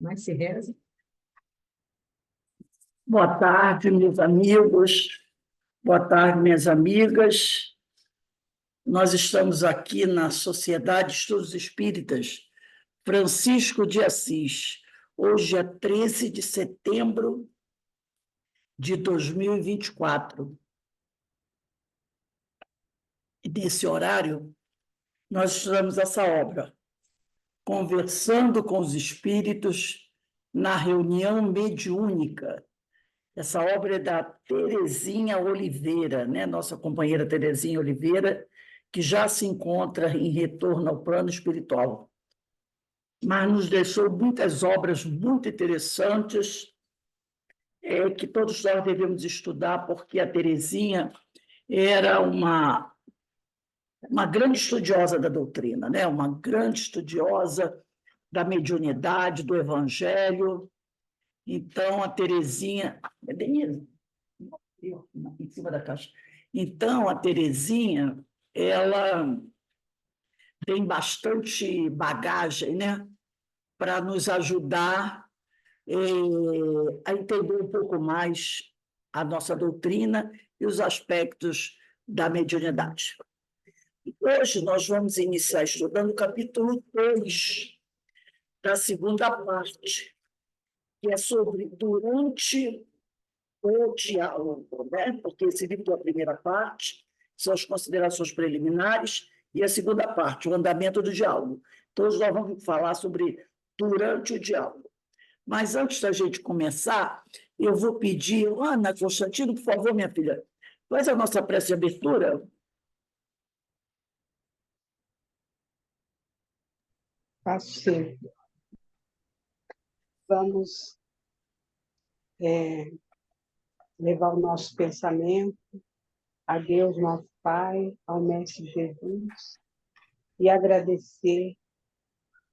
Mas se reza. Boa tarde, meus amigos. Boa tarde, minhas amigas. Nós estamos aqui na Sociedade de Estudos Espíritas Francisco de Assis. Hoje é 13 de setembro de 2024. E nesse horário, nós estudamos essa obra, Conversando com os Espíritos na Reunião Mediúnica. Essa obra é da Terezinha Oliveira, né? Nossa companheira Terezinha Oliveira, que já se encontra em retorno ao plano espiritual. Mas nos deixou muitas obras muito interessantes, que todos nós devemos estudar, porque a Terezinha era uma grande estudiosa da doutrina, né? Uma grande estudiosa da mediunidade, do Evangelho. Então, a Terezinha... Denise, em cima da caixa. Então, a Terezinha, ela tem bastante bagagem, né, para nos ajudar a entender um pouco mais a nossa doutrina e os aspectos da mediunidade. Hoje nós vamos iniciar estudando o capítulo 2 da segunda parte, que é sobre durante o diálogo, né? Porque esse livro da primeira parte são as considerações preliminares e a segunda parte, o andamento do diálogo. Então, hoje nós vamos falar sobre durante o diálogo. Mas antes da gente começar, eu vou pedir, Ana Constantino, por favor, minha filha, faz a nossa prece de abertura. Faço sim. Vamos levar o nosso pensamento a Deus, nosso Pai, ao Mestre Jesus, e agradecer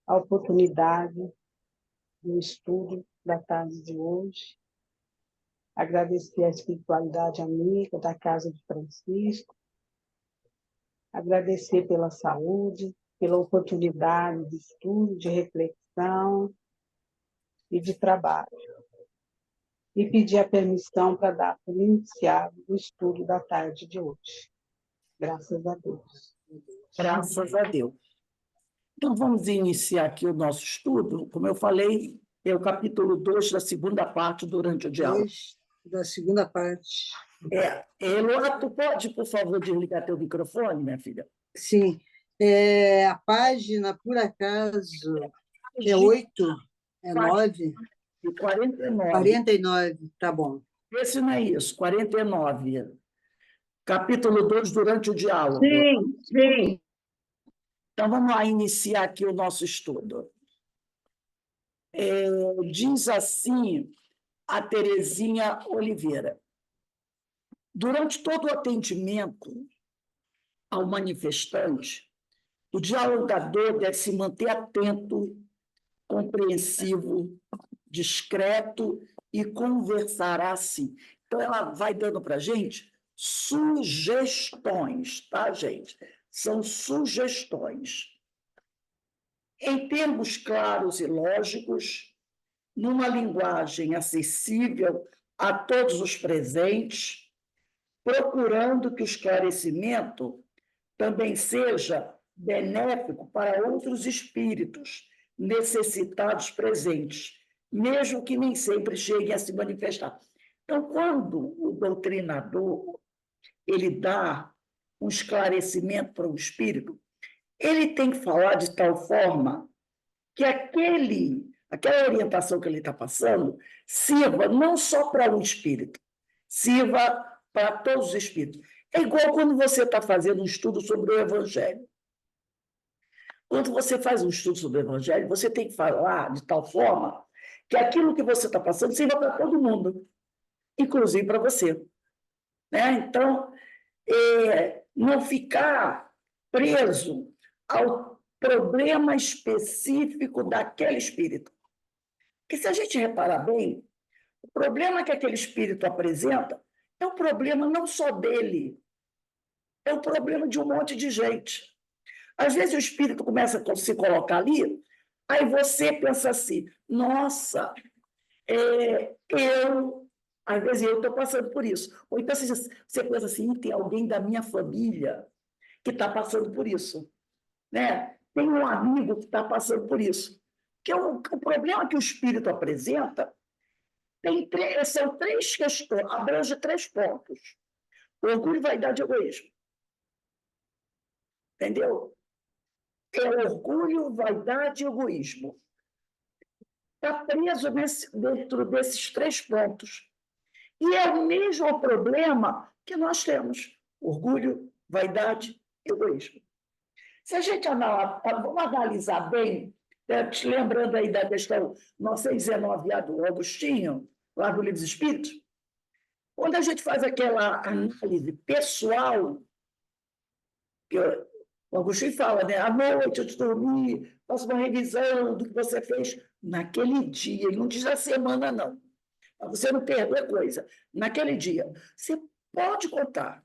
a oportunidade do estudo da tarde de hoje, agradecer a espiritualidade amiga da Casa de Francisco, agradecer pela saúde, pela oportunidade de estudo, de reflexão e de trabalho. E pedir a permissão para dar por iniciado o estudo da tarde de hoje. Graças a Deus. Graças a Deus. Então, vamos iniciar aqui o nosso estudo. Como eu falei, é o capítulo 2 da segunda parte durante o diálogo. Da segunda parte. Elora, tu pode, por favor, desligar teu microfone, minha filha? Sim. A página, por acaso, é 8? É 9? 49. 49, tá bom. Esse não é isso, 49. Capítulo 2, durante o diálogo. Sim. Então, vamos lá iniciar aqui o nosso estudo. Diz assim a Terezinha Oliveira. Durante todo o atendimento ao manifestante, o dialogador deve se manter atento, compreensivo, discreto e conversará assim. Então, ela vai dando para a gente sugestões, tá, gente? São sugestões. Em termos claros e lógicos, numa linguagem acessível a todos os presentes, procurando que o esclarecimento também seja benéfico para outros espíritos necessitados presentes, mesmo que nem sempre cheguem a se manifestar. Então, quando o doutrinador ele dá um esclarecimento para o espírito, ele tem que falar de tal forma que aquela orientação que ele está passando sirva não só para um espírito, sirva para todos os espíritos. É igual quando você está fazendo um estudo sobre o Evangelho. Quando você faz um estudo sobre o Evangelho, você tem que falar de tal forma que aquilo que você está passando sirva para todo mundo, inclusive para você. Né? Então, não ficar preso ao problema específico daquele espírito. Porque se a gente reparar bem, o problema que aquele espírito apresenta é um problema não só dele, é um problema de um monte de gente. Às vezes o espírito começa a se colocar ali, aí você pensa assim, nossa, às vezes eu estou passando por isso. Ou então você pensa assim, tem alguém da minha família que está passando por isso, né? Tem um amigo que está passando por isso. Porque o problema que o espírito apresenta são três questões, abrange 3 pontos: orgulho, vaidade e egoísmo. Entendeu? É orgulho, vaidade e egoísmo. Está preso dentro desses 3 pontos. E é o mesmo problema que nós temos: orgulho, vaidade e egoísmo. Se a gente vamos analisar bem, te lembrando aí da questão 919 do Agostinho, lá do Livro dos Espíritos, quando a gente faz aquela análise pessoal, que o Agostinho fala, né? À noite, antes de dormir, faço uma revisão do que você fez naquele dia. Ele não diz a semana, não, para você não perder coisa. Naquele dia, você pode contar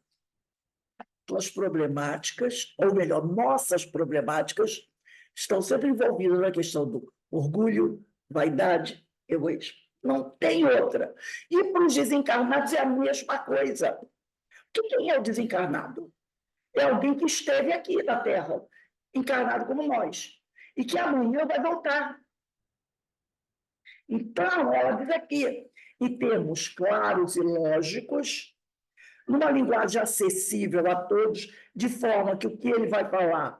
suas problemáticas, ou melhor, nossas problemáticas, estão sempre envolvidas na questão do orgulho, vaidade, egoísmo. Não tem outra. E para os desencarnados é a mesma coisa. Quem é o desencarnado? É alguém que esteve aqui na Terra, encarnado como nós, e que amanhã vai voltar. Então, ela diz aqui, em termos claros e lógicos, numa linguagem acessível a todos, de forma que o que ele vai falar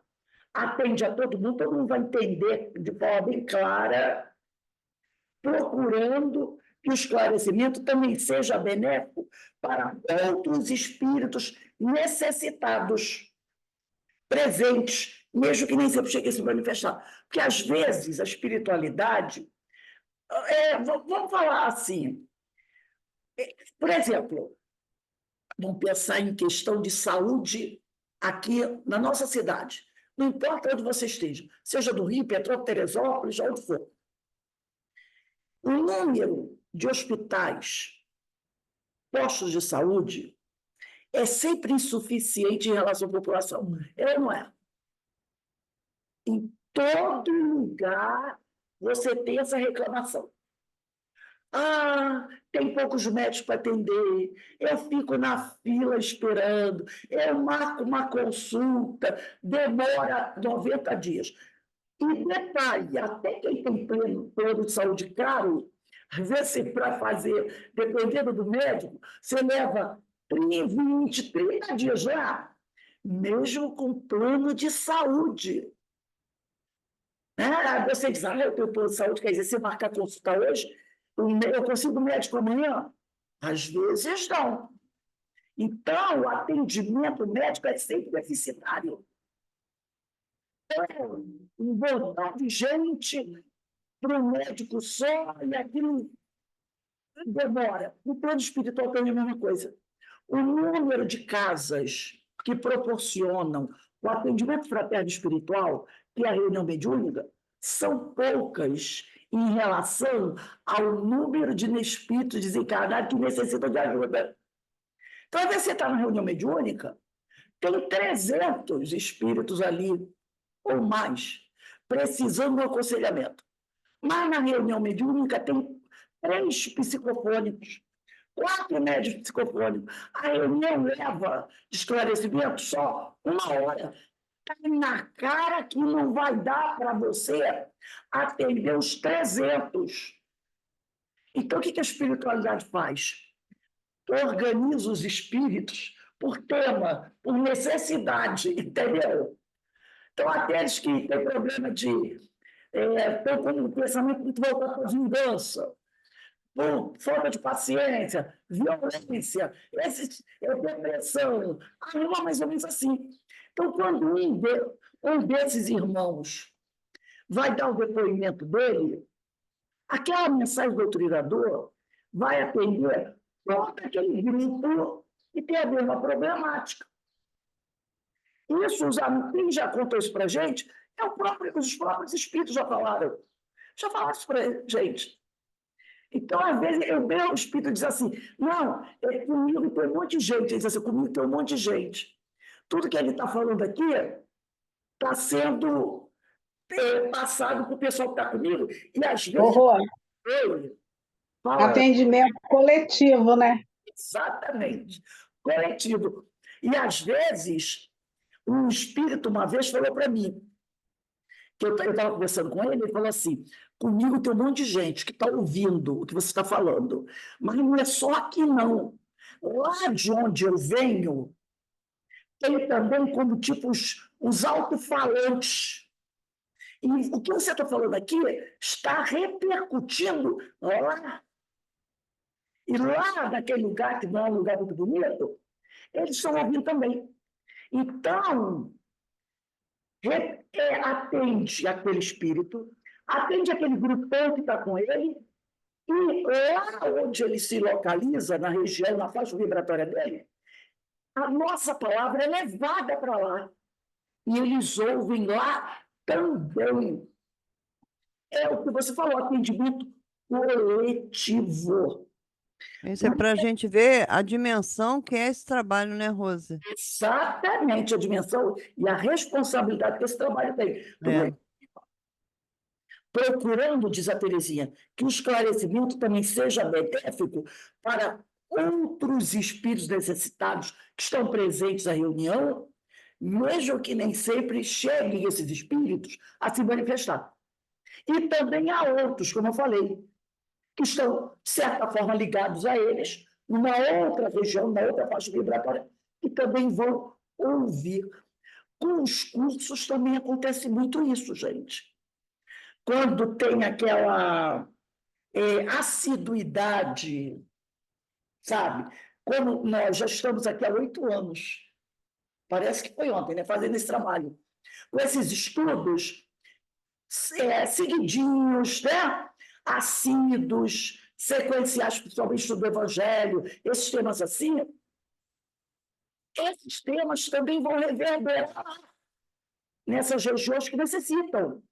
atende a todo mundo vai entender de forma bem clara, procurando que o esclarecimento também seja benéfico para outros espíritos necessitados, presentes, mesmo que nem sempre chegue a se manifestar. Porque, às vezes, a espiritualidade... vamos falar assim, por exemplo, vamos pensar em questão de saúde aqui na nossa cidade. Não importa onde você esteja, seja do Rio, Petrópolis, Teresópolis, onde for. O número de hospitais, postos de saúde, é sempre insuficiente em relação à população. É ou não é? Em todo lugar você tem essa reclamação. Tem poucos médicos para atender, eu fico na fila esperando, eu marco uma consulta, demora 90 dias. E detalhe, até quem tem plano de saúde caro, às vezes para fazer, dependendo do médico, você leva 20, 30 dias lá, mesmo com plano de saúde. Você diz, eu tenho plano de saúde, quer dizer, se marcar consulta hoje, eu consigo médico amanhã? Às vezes não. Então, o atendimento médico é sempre deficitário. Um bordão de gente para um médico só e aquilo demora. No plano espiritual também é a mesma coisa. O número de casas que proporcionam o atendimento fraterno espiritual, que é a reunião mediúnica, são poucas em relação ao número de espíritos desencarnados que necessitam de ajuda. Então, às vezes você está na reunião mediúnica, tem 300 espíritos ali, ou mais, precisando de um aconselhamento. Mas na reunião mediúnica tem 3 psicofônicos, 4 médios psicofônicos. A reunião leva de esclarecimento só 1 hora. Está na cara que não vai dar para você atender os 300. Então, o que a espiritualidade faz? Organiza os espíritos por tema, por necessidade, entendeu? Então, aqueles que têm problema de... estão com um pensamento muito voltado para a vingança, por falta de paciência, violência, depressão, não, mais ou menos assim. Então, quando um desses irmãos vai dar o depoimento dele, aquela mensagem do doutrinador vai atender todo aquele grupo que tem a mesma problemática. Isso, quem já contou isso para a gente, os próprios espíritos já falaram isso para a gente. Então, às vezes, eu vejo o espírito diz assim, não, comigo tem um monte de gente. Ele diz assim, comigo tem um monte de gente. Tudo que ele está falando aqui está sendo passado para o pessoal que está comigo, e às vezes Horror. eu falo Atendimento coletivo, né? exatamente, coletivo. E às vezes, um espírito uma vez falou para mim, que eu estava conversando com ele, ele falou assim, comigo tem um monte de gente que está ouvindo o que você está falando, mas não é só aqui, não. Lá de onde eu venho, tem também como tipo os alto-falantes. E o que você está falando aqui está repercutindo lá. E lá, naquele lugar, que não é um lugar muito bonito, eles estão ouvindo também. Então, atende aquele espírito, atende aquele grupão que está com ele, e lá onde ele se localiza, na região, na faixa vibratória dele, a nossa palavra é levada para lá. E eles ouvem lá também. É o que você falou, atendimento coletivo. Isso é para a gente ver a dimensão que é esse trabalho, né, Rose? Exatamente a dimensão e a responsabilidade que esse trabalho tem. É. Procurando, diz a Terezinha, que o esclarecimento também seja benéfico para outros espíritos necessitados que estão presentes na reunião, mesmo que nem sempre cheguem esses espíritos a se manifestar. E também há outros, como eu falei, que estão, de certa forma, ligados a eles, numa outra região, numa outra faixa vibratória, que também vão ouvir. Com os cursos também acontece muito isso, gente. Quando tem aquela assiduidade, sabe? Como nós já estamos aqui há 8 anos, parece que foi ontem, né? Fazendo esse trabalho, com esses estudos seguidinhos, né? Assíduos, sequenciais, principalmente estudo do Evangelho, esses temas assim, esses temas também vão reverberar nessas regiões que necessitam.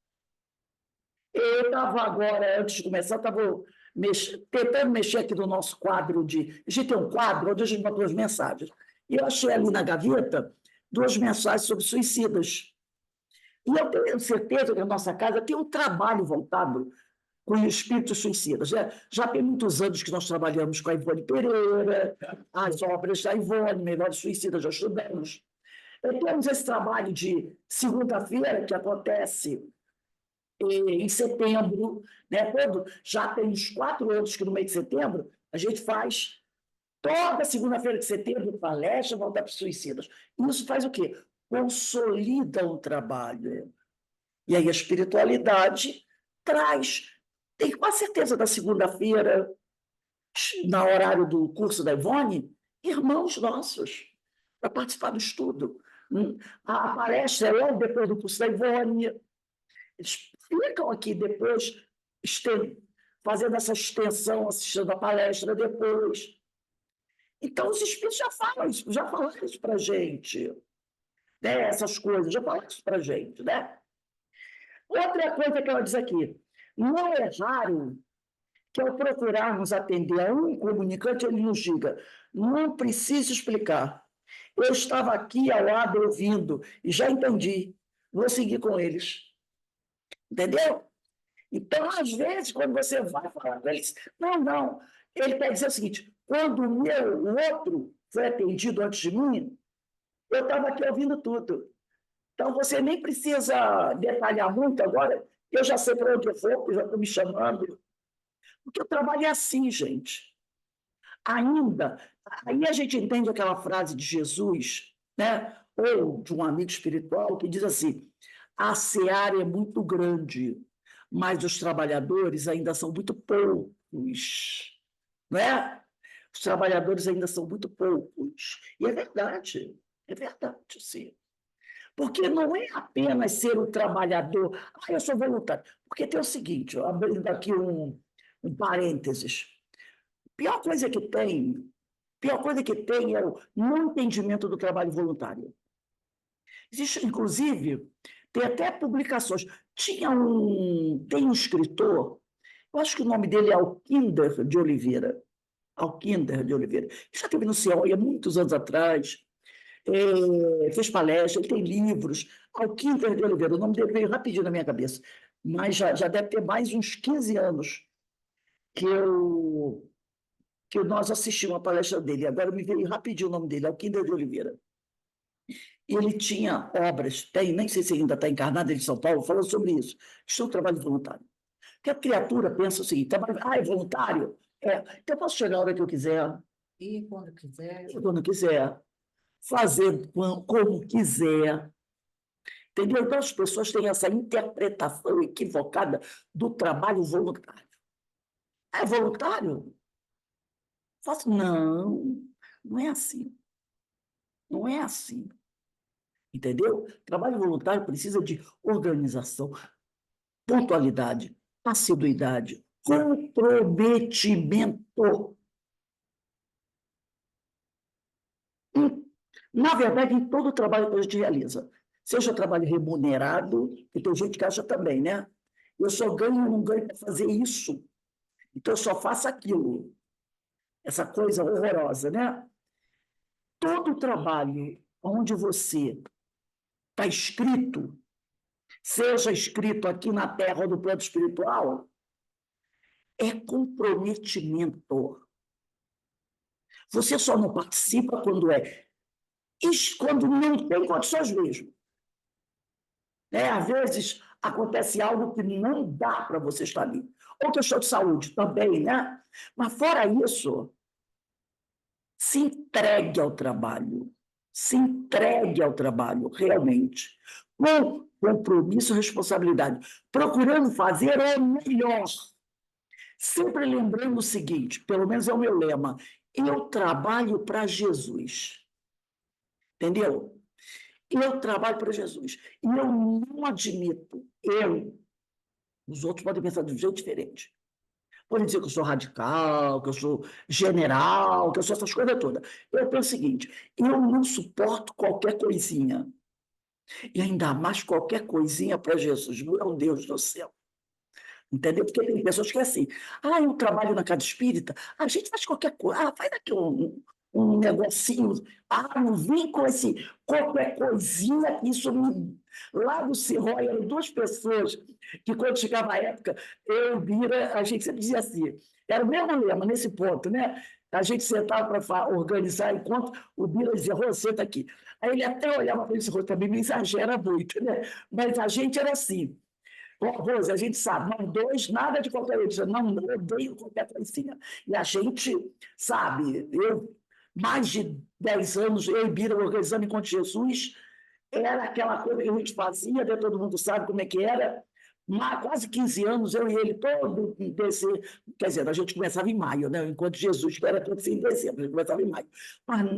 Eu estava agora, antes de começar, estava tentando mexer aqui no nosso quadro de... A gente tem um quadro onde a gente bota 2 mensagens. E eu achei ali na gaveta 2 mensagens sobre suicidas. E eu tenho certeza que a nossa casa tem um trabalho voltado com espíritos suicidas. Já tem muitos anos que nós trabalhamos com a Ivone Pereira, as obras da Ivone, Memórias Suicidas, já estudamos. Temos esse trabalho de segunda-feira, que acontece em setembro, né? Já tem uns 4 anos que no mês de setembro a gente faz toda segunda-feira de setembro palestra voltada para os suicidas. Isso faz o quê? Consolida o trabalho. E aí a espiritualidade traz. Tem quase certeza da segunda-feira, na horário do curso da Ivone, irmãos nossos, para participar do estudo. A palestra é logo depois do curso da Ivone. Eles ficam aqui depois, fazendo essa extensão, assistindo a palestra depois. Então, os espíritos já falaram isso para a gente, né? Essas coisas, já falaram isso para a gente. Né? Outra coisa que ela diz aqui, não é raro que ao procurarmos atender a um comunicante, ele nos diga, não preciso explicar. Eu estava aqui ao lado ouvindo e já entendi, vou seguir com eles. Entendeu? Então, às vezes, quando você vai falar com eles, não, ele quer dizer o seguinte, quando o outro foi atendido antes de mim, eu estava aqui ouvindo tudo. Então, você nem precisa detalhar muito agora, eu já sei para onde eu vou, eu já estou me chamando. Porque o trabalho é assim, gente. Ainda, aí a gente entende aquela frase de Jesus, né? Ou de um amigo espiritual, que diz assim, a seara é muito grande, mas os trabalhadores ainda são muito poucos, né? Os trabalhadores ainda são muito poucos. E é verdade, sim. Porque não é apenas ser um trabalhador, eu sou voluntário. Porque tem o seguinte, abrindo aqui um parênteses, pior coisa que tem é o não entendimento do trabalho voluntário. Existe, inclusive, tem até publicações. Tem um escritor, eu acho que o nome dele é Alquinder de Oliveira. Alquinder de Oliveira. Já teve no CEOL há muitos anos atrás. fez palestra, ele tem livros. Alquínder de Oliveira, o nome dele veio rapidinho na minha cabeça, mas já deve ter mais uns 15 anos que nós assistimos a palestra dele. Agora me veio rapidinho o nome dele, Alquínder de Oliveira. Ele tinha obras, nem sei se ainda está encarnado, ele de São Paulo, falando sobre isso. Estou trabalho voluntário. Porque a criatura pensa o seguinte: é voluntário? Então eu posso chegar a hora que eu quiser. E quando quiser. E quando quiser. Fazer como quiser. Entendeu? Então as pessoas têm essa interpretação equivocada do trabalho voluntário. É voluntário? Não, não é assim. Não é assim. Entendeu? Trabalho voluntário precisa de organização, pontualidade, assiduidade, comprometimento. Na verdade, em todo o trabalho que a gente realiza, seja trabalho remunerado, que tem gente que acha também, né? Eu só ganho ou não ganho para fazer isso. Então, eu só faço aquilo. Essa coisa horrorosa, né? Todo trabalho onde você está escrito, seja escrito aqui na Terra ou no plano espiritual, é comprometimento. Você só não participa quando não tem condições mesmo. Às vezes acontece algo que não dá para você estar ali. Ou questão de saúde também, né? Mas fora isso, se entregue ao trabalho. Se entregue ao trabalho, realmente. Com compromisso e responsabilidade. Procurando fazer o melhor. Sempre lembrando o seguinte, pelo menos é o meu lema: eu trabalho para Jesus. Entendeu? Eu trabalho para Jesus. E eu não admito, os outros podem pensar de um jeito diferente. Podem dizer que eu sou radical, que eu sou general, que eu sou essas coisas todas. Eu penso o seguinte: eu não suporto qualquer coisinha. E ainda mais qualquer coisinha para Jesus. Meu Deus do céu. Entendeu? Porque tem pessoas que é assim: eu trabalho na casa espírita, a gente faz qualquer coisa, faz aqui um negocinho, não vem com esse qualquer coisinha, isso me... Lá no Cirrói eram duas pessoas que, quando chegava a época, eu e o Bira, a gente sempre dizia assim, era o mesmo lema nesse ponto, né? A gente sentava para organizar encontro, o Bira dizia: Rô, senta aqui. Aí ele até olhava para esse rosto, também me exagera muito, né? Mas a gente era assim. Rose, a gente sabe, nós dois, nada de qualquer coisa, não odeio qualquer coisinha. E a gente sabe, mais de 10 anos, eu e Bira organizando Encontro de Jesus, era aquela coisa que a gente fazia, todo mundo sabe como é que era, mas quase 15 anos, eu e ele, todo desse, quer dizer, a gente começava em maio, né? O Encontro de Jesus, que era todo em dezembro, a gente começava em maio. Mas eu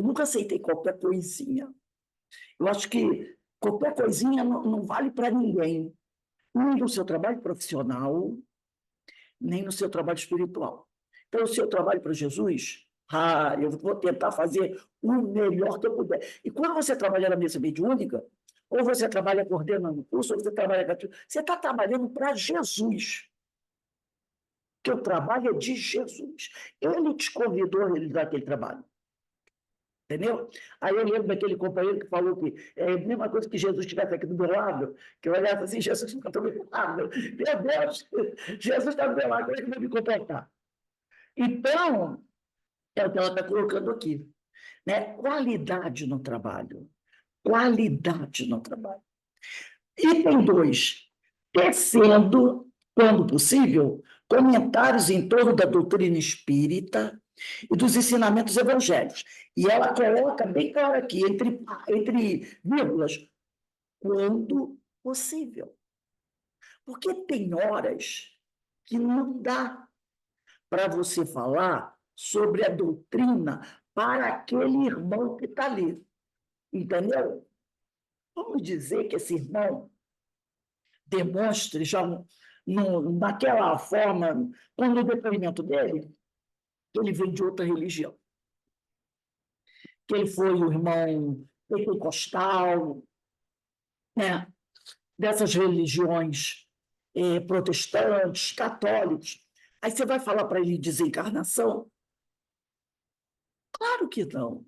nunca aceitei qualquer coisinha. Eu acho que qualquer coisinha não vale para ninguém. Nem no seu trabalho profissional, nem no seu trabalho espiritual. Então, o seu trabalho para Jesus, eu vou tentar fazer o melhor que eu puder. E quando você trabalha na mesa mediúnica, ou você trabalha coordenando o curso, ou você trabalha... Você está trabalhando para Jesus. Porque o trabalho é de Jesus. Ele te convidou a realizar aquele trabalho. Entendeu? Aí eu lembro daquele companheiro que falou que é a mesma coisa que Jesus estivesse aqui do meu lado, que eu olhava assim: Jesus não está do meu lado. Meu Deus, Jesus está do meu lado, como é que eu vou me comportar? Então, é o que ela está colocando aqui. Né? Qualidade no trabalho. Qualidade no trabalho. Item 2. Tecendo, quando possível, comentários em torno da doutrina espírita e dos ensinamentos evangélicos. E ela coloca bem claro aqui, entre vírgulas, quando possível. Porque tem horas que não dá para você falar sobre a doutrina para aquele irmão que está ali. Entendeu? Vamos dizer que esse irmão demonstre já naquela forma, no depoimento dele, que ele vem de outra religião. Que ele foi o irmão pentecostal, né? Dessas religiões protestantes, católicos. Aí você vai falar para ele desencarnação? Claro que não.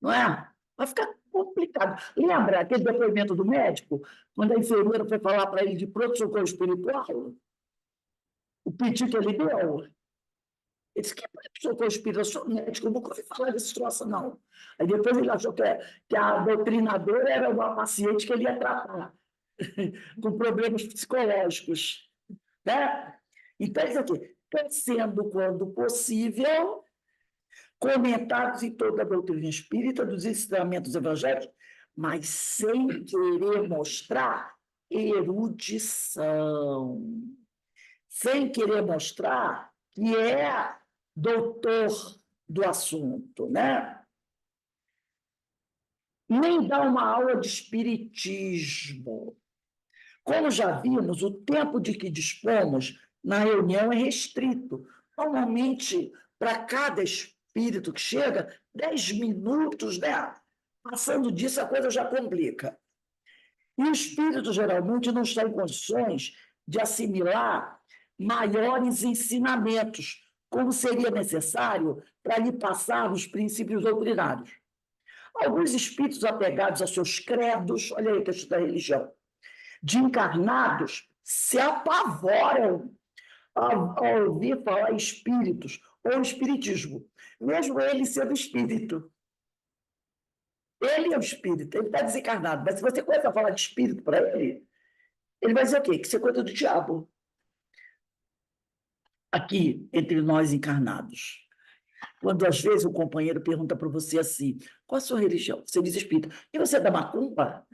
não é? Vai ficar complicado. Lembra aquele depoimento do médico, quando a enfermeira foi falar para ele de pronto-socorro espiritual? O pedido que ele deu? Ele disse que pronto-socorro espiritual, eu sou médico, eu nunca ouvi falar desse troço, não. Aí depois ele achou que a doutrinadora era uma paciente que ele ia tratar, com problemas psicológicos, né? Então, isso aqui, sendo, quando possível, comentados em toda a doutrina espírita, dos ensinamentos evangélicos, mas sem querer mostrar erudição, sem querer mostrar que é doutor do assunto, né? Nem dar uma aula de espiritismo. Como já vimos, o tempo de que dispomos na reunião é restrito. Normalmente, para cada espírito que chega, 10 minutos, né? Passando disso, a coisa já complica. E o espírito, geralmente, não está em condições de assimilar maiores ensinamentos, como seria necessário para lhe passar os princípios doutrinários. Alguns espíritos apegados a seus credos, olha aí a questão da religião, de encarnados, se apavoram ao ouvir falar em espíritos ou espiritismo, mesmo ele sendo espírito. Ele é o espírito, ele está desencarnado, mas se você começa a falar de espírito para ele, ele vai dizer o quê? Que você é coisa do diabo. Aqui, entre nós encarnados. Quando, às vezes, o companheiro pergunta para você assim, qual a sua religião? Você diz espírita. E você é da macumba?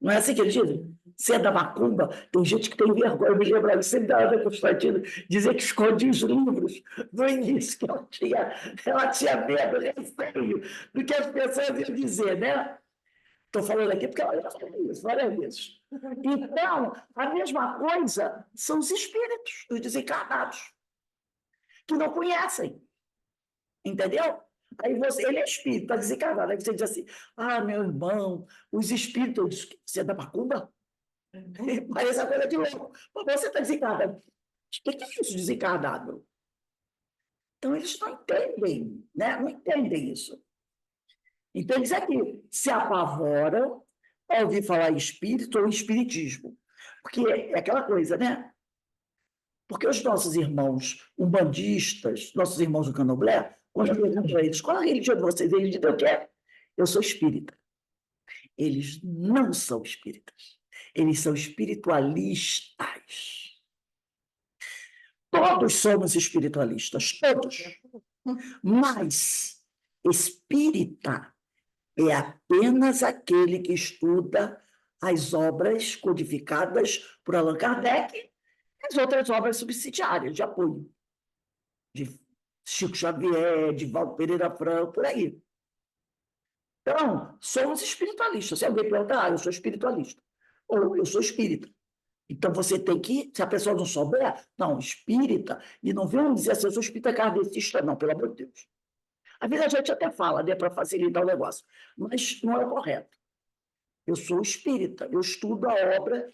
Não é assim que eles dizem? Você é da macumba? Tem gente que tem vergonha. Eu me lembro sempre da Ana Constantino dizer que escondia os livros no início, que ela tinha medo, receio do que as pessoas iam dizer, né? Estou falando aqui porque ela já falou isso várias vezes. Então, a mesma coisa são os espíritos, os desencarnados, que não conhecem. Entendeu? Aí ele é espírito, está desencarnado. Aí você diz assim, meu irmão, os espíritos, eu disse, você é da macumba? Parece uma coisa de louco. Mas você está desencarnado. O que é isso, desencarnado? Então, eles não entendem, né? Não entendem isso. Então, eles aqui se apavoram ao ouvir falar em espírito ou em espiritismo. Porque é aquela coisa, né? Porque os nossos irmãos umbandistas, nossos irmãos do candomblé, quando eu pergunto a eles, qual a religião de vocês? Eles dizem, eu quero. Eu sou espírita. Eles não são espíritas. Eles são espiritualistas. Todos somos espiritualistas, todos. Mas espírita é apenas aquele que estuda as obras codificadas por Allan Kardec e as outras obras subsidiárias de apoio, de Chico Xavier, de Valdo Pereira Franco, por aí. Então, somos espiritualistas. Se alguém perguntar, eu sou espiritualista. Ou eu sou espírita. Então, você tem que, se a pessoa não souber, não, espírita, e não vem dizer assim, eu sou espírita kardecista, não, pelo amor de Deus. Às vezes a gente até fala, né, para facilitar o negócio, mas não é o correto. Eu sou espírita, eu estudo a obra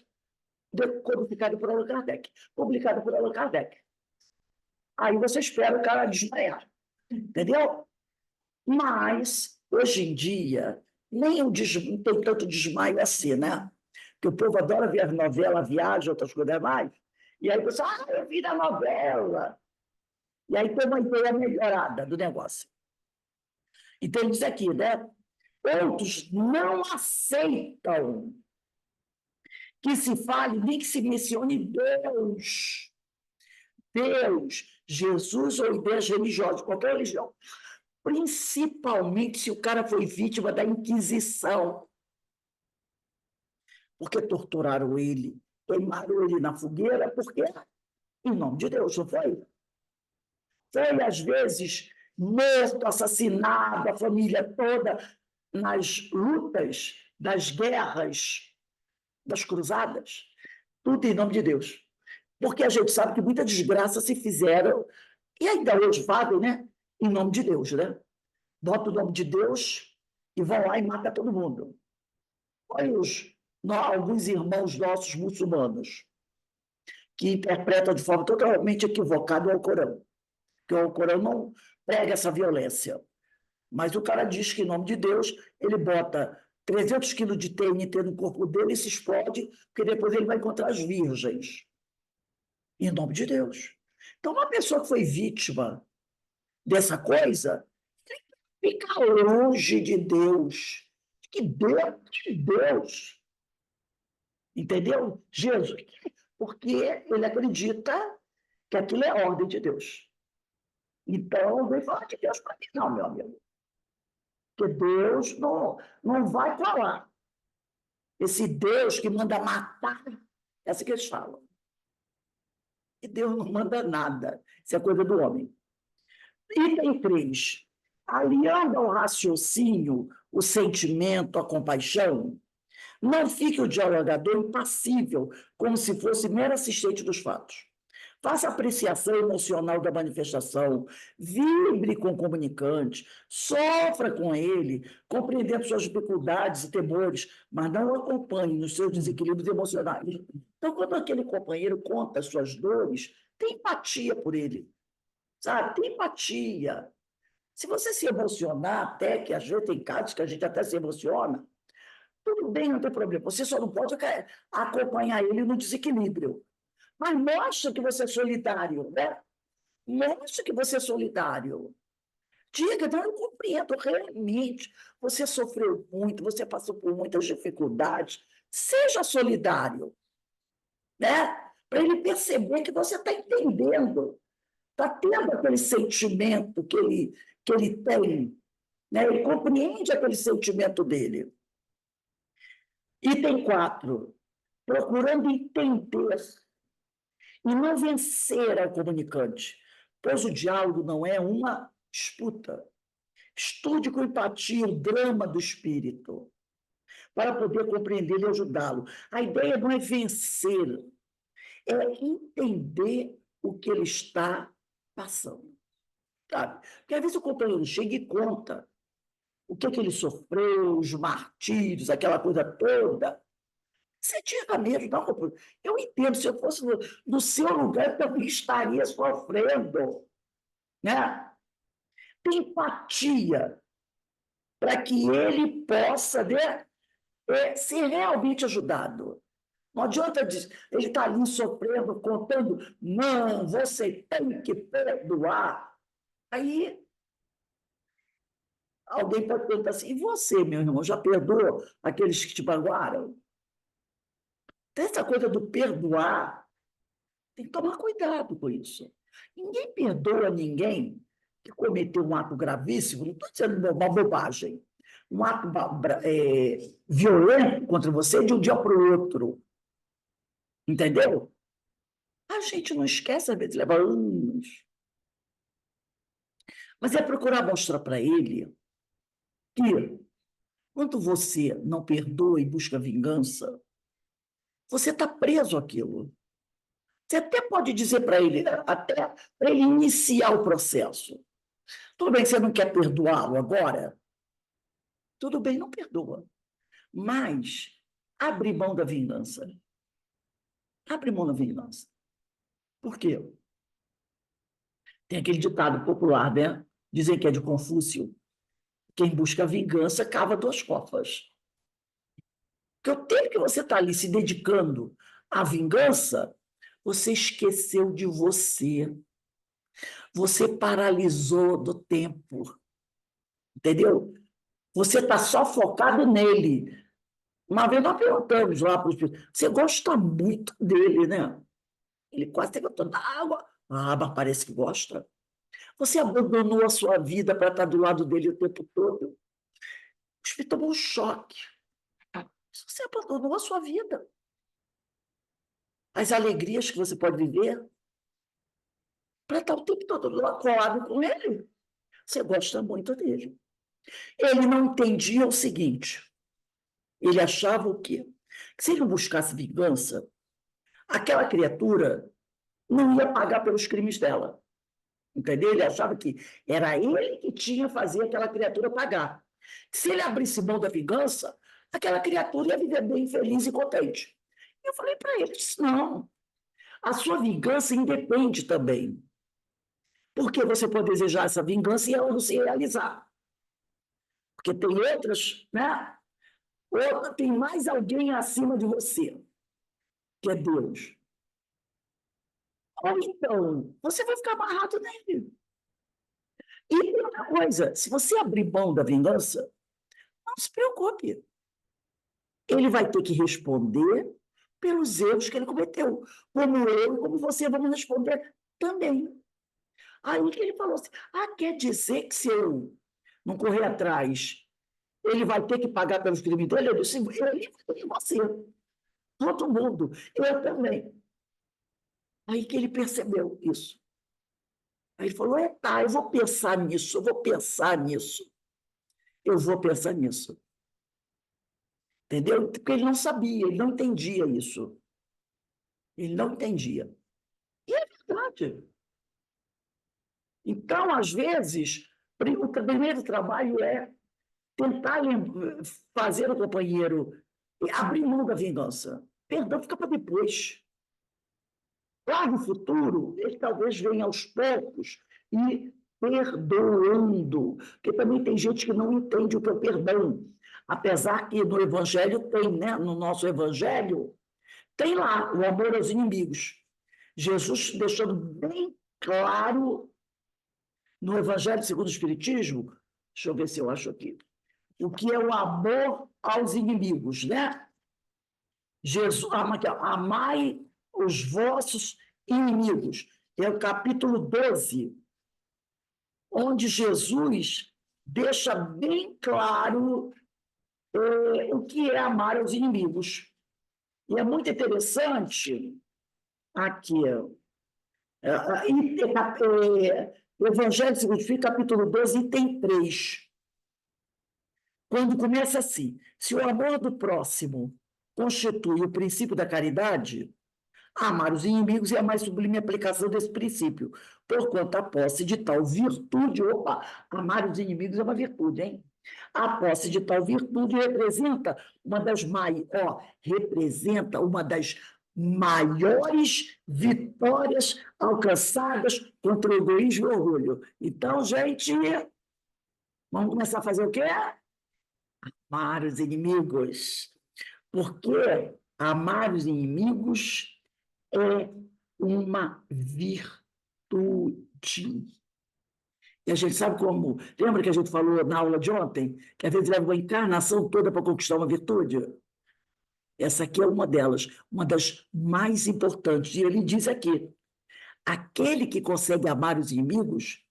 codificada por Allan Kardec, publicada por Allan Kardec. Aí você espera o cara desmaiar, entendeu? Mas, hoje em dia, nem não tem tanto desmaio assim, né? Porque o povo adora ver a novela, viagem, outras coisas mais. E aí o pessoal, eu vi na novela. E aí tem uma ideia melhorada do negócio. Então, ele diz aqui, né? Outros não aceitam que se fale nem que se mencione Deus. Deus, Jesus ou ideias religiosas, qualquer religião. Principalmente se o cara foi vítima da Inquisição. Porque torturaram ele, queimaram ele na fogueira, porque, em nome de Deus, não foi? Foi, às vezes, morto, assassinado, a família toda, nas lutas das guerras, das cruzadas, tudo em nome de Deus. Porque a gente sabe que muita desgraça se fizeram, e ainda hoje fazem, né? Em nome de Deus, né? Bota o nome de Deus e vão lá e matam todo mundo. Olha alguns irmãos nossos muçulmanos que interpretam de forma totalmente equivocada o Alcorão, porque o Alcorão não prega essa violência. Mas o cara diz que, em nome de Deus, ele bota 300 quilos de TNT no corpo dele e se explode, porque depois ele vai encontrar as virgens. Em nome de Deus. Então, uma pessoa que foi vítima dessa coisa, fica longe de Deus. Que Deus, de Deus. Entendeu? Jesus. Porque ele acredita que aquilo é ordem de Deus. Então, não vem falar de Deus para mim, não, meu amigo. Porque Deus não vai falar. Esse Deus que manda matar, é assim que eles falam. E Deus não manda nada. Isso é coisa do homem. Item 3. Aliando ao raciocínio, o sentimento, a compaixão, não fique o dialogador impassível, como se fosse mero assistente dos fatos. Faça apreciação emocional da manifestação, vibre com o comunicante, sofra com ele, compreendendo suas dificuldades e temores, mas não o acompanhe nos seus desequilíbrios emocionais. Então, quando aquele companheiro conta as suas dores, tem empatia por ele, sabe? Tem empatia. Se você se emocionar, até que às vezes tem casos que a gente até se emociona, tudo bem, não tem problema. Você só não pode acompanhar ele no desequilíbrio. Mas mostra que você é solidário, né? Mostra que você é solidário. Diga, não, eu compreendo realmente. Você sofreu muito, você passou por muitas dificuldades. Seja solidário, né? Para ele perceber que você está entendendo, está tendo aquele sentimento que ele tem, né? Ele compreende aquele sentimento dele. Item 4. Procurando entender e não vencer ao comunicante, pois o diálogo não é uma disputa. Estude com empatia o drama do espírito, para poder compreender e ajudá-lo. A ideia não é vencer, é entender o que ele está passando. Sabe? Porque às vezes o companheiro chega e conta o que ele sofreu, os martírios, aquela coisa toda. Você tinha medo, não, eu entendo, se eu fosse no seu lugar, eu também estaria sofrendo, né? Tem empatia para que ele possa, né, ser realmente ajudado. Não adianta dizer, ele está ali sofrendo, contando, não, você tem que perdoar. Aí alguém pode perguntar assim, e você, meu irmão, já perdoou aqueles que te magoaram? Tem essa coisa do perdoar, tem que tomar cuidado com isso. Ninguém perdoa ninguém que cometeu um ato gravíssimo, não estou dizendo uma bobagem, um ato violento contra você de um dia para o outro. Entendeu? A gente não esquece, às vezes leva anos. Mas é procurar mostrar para ele que, quando você não perdoa e busca vingança, você está preso àquilo. Você até pode dizer para ele, até para ele iniciar o processo. Tudo bem que você não quer perdoá-lo agora? Tudo bem, não perdoa. Mas abre mão da vingança. Abre mão da vingança. Por quê? Tem aquele ditado popular, né? Dizem que é de Confúcio. Quem busca vingança cava duas covas. Porque o tempo que você está ali se dedicando à vingança, você esqueceu de você. Você paralisou do tempo. Entendeu? Você está só focado nele. Uma vez nós perguntamos lá para os filhos, você gosta muito dele, né? Ele quase teve toda a água. Ah, mas parece que gosta. Você abandonou a sua vida para estar do lado dele o tempo todo. O filhos tomou um choque. Você abandonou a sua vida. As alegrias que você pode viver para estar o tempo todo colado com ele. Você gosta muito dele. Ele não entendia o seguinte. Ele achava o quê? Que se ele não buscasse vingança, aquela criatura não ia pagar pelos crimes dela. Entendeu? Ele achava que era ele que tinha que fazer aquela criatura pagar. Se ele abrisse mão da vingança, aquela criatura ia viver bem feliz e contente. Eu falei para ele, não, a sua vingança independe também. Porque você pode desejar essa vingança e ela não se realizar. Porque tem outras, né? Tem mais alguém acima de você, que é Deus. Ou então, você vai ficar amarrado nele. E outra coisa, se você abrir mão da vingança, não se preocupe. Ele vai ter que responder pelos erros que ele cometeu. Como eu e como você vamos responder também. Aí que ele falou assim, quer dizer que se eu não correr atrás, ele vai ter que pagar pelos crimes dele? Eu disse, ele e você. Todo mundo. Eu também. Aí que ele percebeu isso. Aí ele falou, tá, eu vou pensar nisso, eu vou pensar nisso. Eu vou pensar nisso. Entendeu? Porque ele não sabia, ele não entendia isso. Ele não entendia. E é verdade. Então, às vezes, o primeiro trabalho é tentar fazer o companheiro abrir mão da vingança. Perdão fica para depois. Lá no futuro, ele talvez venha aos poucos e perdoando, porque também tem gente que não entende o que é o perdão. Apesar que no Evangelho tem, né? No nosso Evangelho, tem lá o amor aos inimigos. Jesus deixando bem claro no Evangelho segundo o Espiritismo, deixa eu ver se eu acho aqui, o que é o amor aos inimigos, né? Jesus, amai os vossos inimigos. É o capítulo 12, onde Jesus deixa bem claro o que é amar aos inimigos. E é muito interessante aqui, o Evangelho segundo o Espiritismo, capítulo 12, item 3. Quando começa assim, se o amor do próximo constitui o princípio da caridade, amar os inimigos é a mais sublime aplicação desse princípio, porquanto a posse de tal virtude, amar os inimigos é uma virtude, hein? A posse de tal virtude representa uma das maiores vitórias alcançadas contra o egoísmo e o orgulho. Então, gente, vamos começar a fazer o quê? Amar os inimigos. Porque amar os inimigos é uma virtude. E a gente sabe como. Lembra que a gente falou na aula de ontem? Que às vezes leva uma encarnação toda para conquistar uma virtude? Essa aqui é uma delas, uma das mais importantes. E ele diz aqui: aquele que consegue amar os inimigos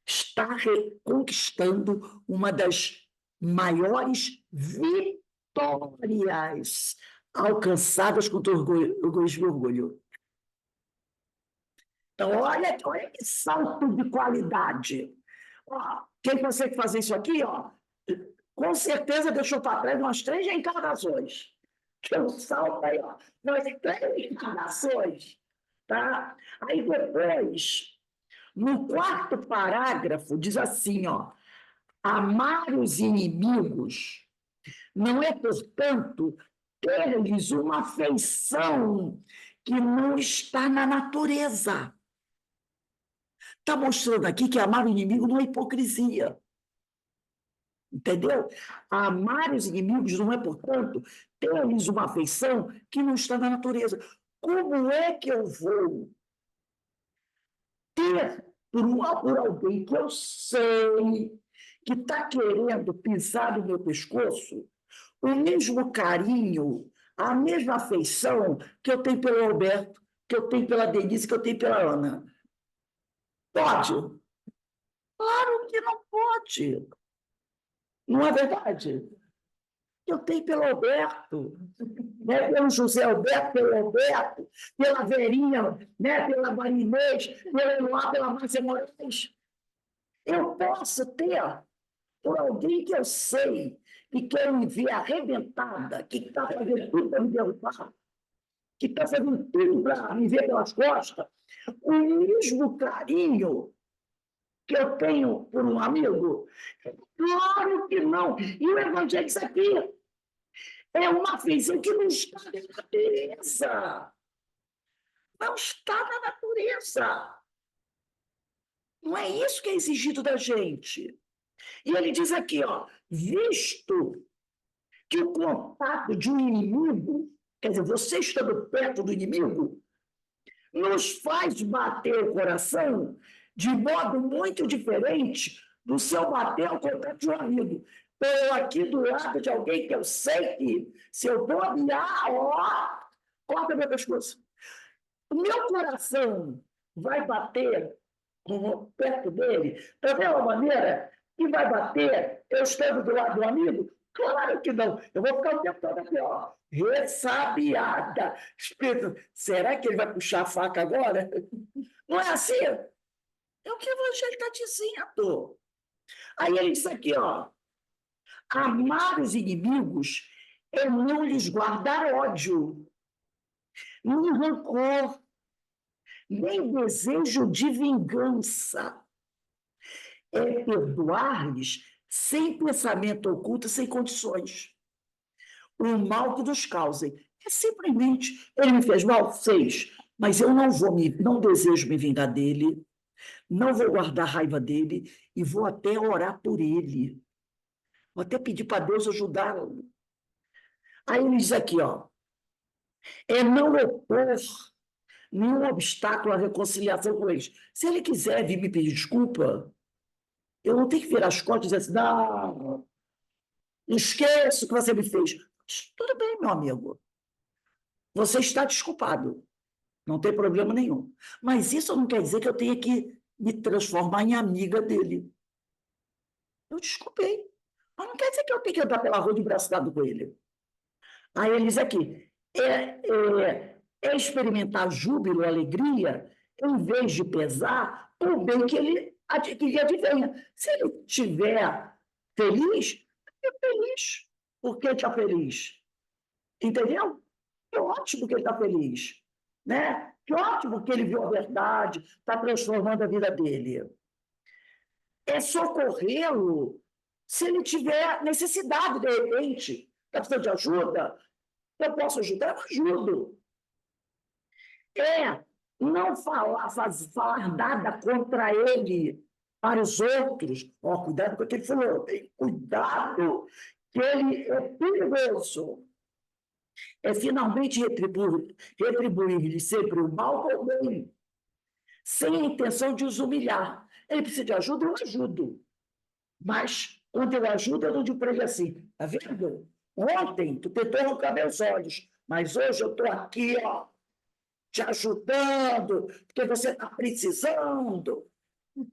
está conquistando uma das maiores vitórias alcançadas contra o egoísmo e orgulho. Então, olha que salto de qualidade. Quem consegue fazer isso aqui, com certeza deixou para trás umas 3 reencarnações. Que um salto aí, nós 3 reencarnações. Tá? Aí depois, no 4º parágrafo, diz assim, amar os inimigos não é, portanto, ter-lhes uma afeição que não está na natureza. Está mostrando aqui que amar o inimigo não é hipocrisia. Entendeu? Amar os inimigos não é, portanto, ter-lhes uma afeição que não está na natureza. Como é que eu vou ter por alguém que eu sei que está querendo pisar no meu pescoço o mesmo carinho, a mesma afeição que eu tenho pelo Alberto, que eu tenho pela Denise, que eu tenho pela Ana? Pode? Claro que não pode. Não é verdade? Eu tenho pelo Alberto, né? Pelo José Alberto, pelo Alberto, pela Verinha, né? Pela Marinês, pela Eloá, pela Márcia Moraes. Eu posso ter por alguém que eu sei que quer me ver arrebentada, que está fazendo tudo para me derrubar, que está fazendo tudo para me ver pelas costas, o mesmo carinho que eu tenho por um amigo? Claro que não. E o Evangelho diz aqui, é uma afeição que não está na natureza. Não está na natureza. Não é isso que é exigido da gente. E ele diz aqui, ó, visto que o contato de um inimigo, quer dizer, você estando perto do inimigo, nos faz bater o coração de modo muito diferente do seu bater ao contato de um amigo. Estou aqui do lado de alguém que eu sei que, se eu bobear, ó, corta meu pescoço. O meu coração vai bater perto dele da mesma maneira que vai bater eu estando do lado do amigo? Claro que não. Eu vou ficar o tempo todo aqui, ó, ressabiada. Espírito, será que ele vai puxar a faca agora? Não é assim? É o que o Evangelho está dizendo. Aí ele diz aqui, ó, amar os inimigos é não lhes guardar ódio, nem rancor, nem desejo de vingança. É perdoar-lhes sem pensamento oculto, sem condições. O mal que nos causem. É simplesmente, ele me fez mal? Fez. Mas eu não desejo me vingar dele, não vou guardar raiva dele e vou até orar por ele. Vou até pedir para Deus ajudá-lo. Aí ele diz aqui, ó, é não opor nenhum obstáculo à reconciliação com eles. Se ele quiser vir me pedir desculpa, eu não tenho que virar as costas e dizer assim, não esqueço o que você me fez. Tudo bem, meu amigo. Você está desculpado. Não tem problema nenhum. Mas isso não quer dizer que eu tenha que me transformar em amiga dele. Eu desculpei. Mas não quer dizer que eu tenho que andar pela rua de braço dado com ele. Aí ele diz aqui, é experimentar júbilo, alegria, em vez de pesar, o bem que ele advenha. Se ele estiver feliz, é feliz. Por que está feliz? Entendeu? Que ótimo que ele está feliz. Né? Que ótimo que ele viu a verdade, está transformando a vida dele. É socorrê-lo se ele tiver necessidade, de repente. Está precisando de ajuda? Eu posso ajudar? Eu ajudo. Não falar nada contra ele para os outros. Oh, cuidado com o que ele falou. Cuidado, que ele é perigoso. É finalmente retribuir-lhe sempre o mal por bem, sem a intenção de os humilhar. Ele precisa de ajuda, eu ajudo. Mas, quando eu ajudo, eu não digo para ele assim, tá vendo? Ontem tu tentou arrancar meus olhos, mas hoje eu estou aqui, ó, te ajudando, porque você está precisando.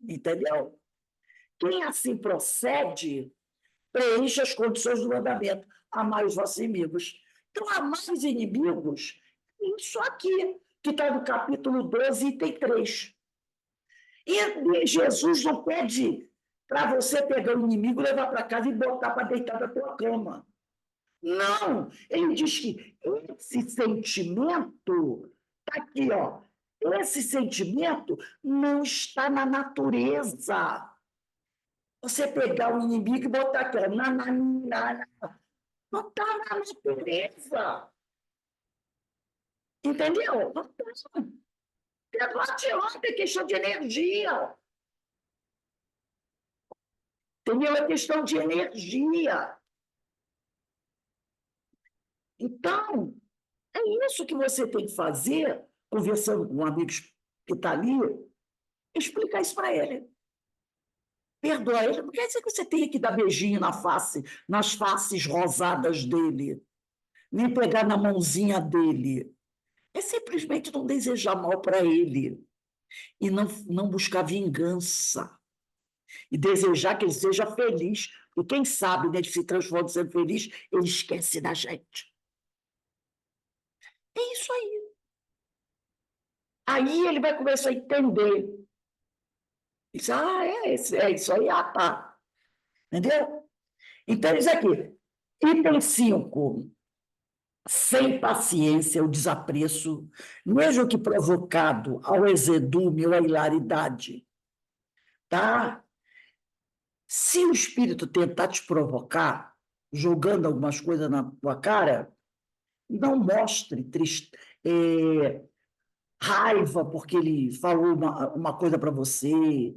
Entendeu? Quem assim procede, preenche as condições do mandamento. Amar os vossos inimigos. Então, amar os inimigos, isso aqui, que está no capítulo 12, item 3. E Jesus não pede para você pegar o inimigo, levar para casa e botar para deitar na tua cama. Não, ele diz que esse sentimento, está aqui, ó, esse sentimento não está na natureza. Você pegar o inimigo e botar aqui, ó, não está na natureza. Entendeu? Não está. Negócio é questão de energia. Entendeu? É questão de energia. Então, é isso que você tem que fazer, conversando com amigos que está ali, explicar isso para ele. Perdoar ele, não quer dizer que você tenha que dar beijinho na face, nas faces rosadas dele, nem pegar na mãozinha dele. É simplesmente não desejar mal para ele e não buscar vingança e desejar que ele seja feliz, porque quem sabe, né, de se transformar sendo feliz, ele esquece da gente. É isso aí. Aí ele vai começar a entender. Diz, é isso aí, tá. Entendeu? Então, isso aqui. Item 5. Sem paciência, o desapreço, mesmo que provocado ao azedume ou à hilaridade. Tá? Se o espírito tentar te provocar, jogando algumas coisas na tua cara, não mostre raiva porque ele falou uma coisa para você,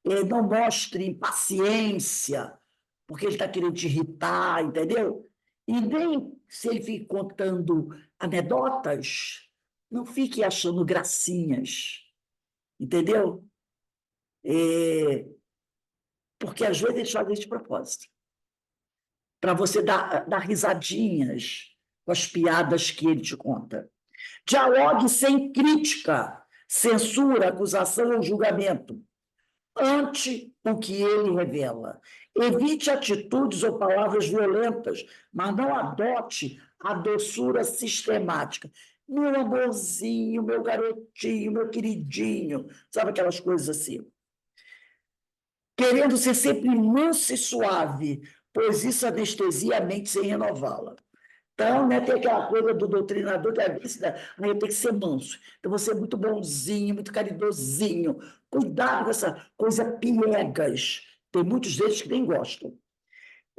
Não mostre impaciência, porque ele está querendo te irritar, entendeu? E nem se ele fica contando anedotas, não fique achando gracinhas, entendeu? Porque às vezes eles fazem isso de propósito, para você dar risadinhas com as piadas que ele te conta. Dialogue sem crítica, censura, acusação ou julgamento, ante o que ele revela. Evite atitudes ou palavras violentas, mas não adote a doçura sistemática. Meu amorzinho, meu garotinho, meu queridinho, sabe aquelas coisas assim? Querendo ser sempre manso e suave, pois isso anestesia a mente sem renová-la. Então, né, tem aquela coisa do doutrinador que às vezes tem que ser manso. Então, você é muito bonzinho, muito caridosinho. Cuidado com essa coisa piegas. Tem muitos deles que nem gostam.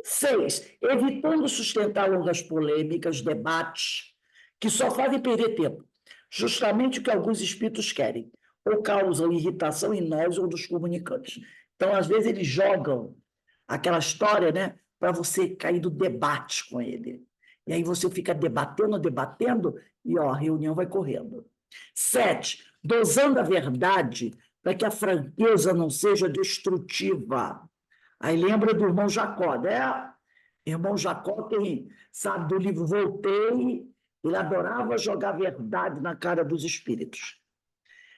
6, evitando sustentar longas polêmicas, debates, que só fazem perder tempo. Justamente o que alguns espíritos querem, ou causam irritação em nós ou dos comunicantes. Então, às vezes, eles jogam aquela história, né, para você cair no debate com ele. E aí você fica debatendo, e ó, a reunião vai correndo. 7, dosando a verdade para que a franqueza não seja destrutiva. Aí lembra do irmão Jacó, né? Irmão Jacó tem, sabe, do livro Voltei, ele adorava jogar verdade na cara dos espíritos.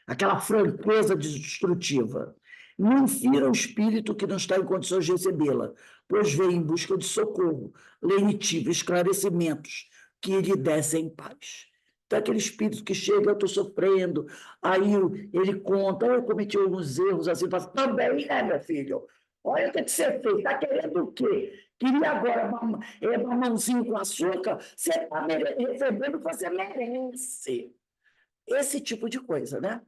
Aquela franqueza destrutiva. Não fira o espírito que não está em condições de recebê-la, pois vem em busca de socorro, lenitivo, esclarecimentos que lhe dessem paz. Então, aquele espírito que chega, eu estou sofrendo, aí ele conta, eu cometi alguns erros, assim, fala, também, né, meu filho? Olha o que você fez, está querendo o quê? Queria agora mamãozinho com açúcar, você está recebendo o que você merece. Esse tipo de coisa, né?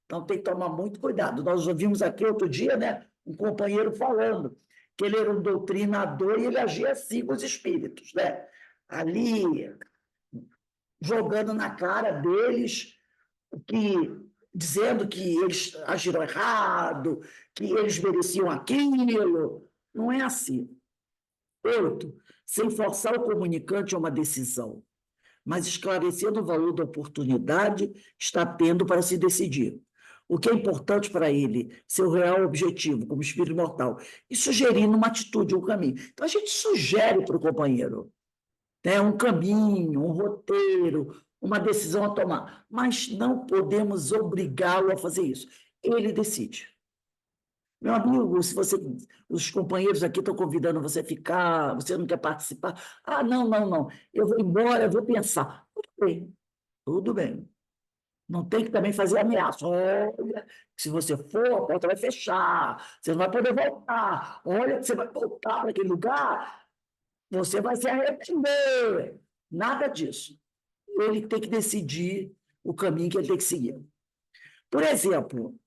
Então, tem que tomar muito cuidado. Nós ouvimos aqui outro dia, né, um companheiro falando que ele era um doutrinador e ele agia assim com os espíritos, né? Ali, jogando na cara deles, dizendo que eles agiram errado, que eles mereciam aquilo. Não é assim. 8, sem forçar o comunicante a uma decisão, mas esclarecendo o valor da oportunidade que está tendo para se decidir. O que é importante para ele, seu real objetivo como espírito imortal, e sugerindo uma atitude, um caminho. Então, a gente sugere para o companheiro, né, um caminho, um roteiro, uma decisão a tomar, mas não podemos obrigá-lo a fazer isso. Ele decide. Meu amigo, se os companheiros aqui estão convidando você a ficar, você não quer participar? Ah, não, eu vou embora, eu vou pensar. Tudo bem. Não tem que também fazer ameaça. Olha, se você for, a porta vai fechar, você não vai poder voltar. Olha, você vai voltar para aquele lugar, você vai se arrepender. Nada disso. Ele tem que decidir o caminho que ele tem que seguir. Por exemplo,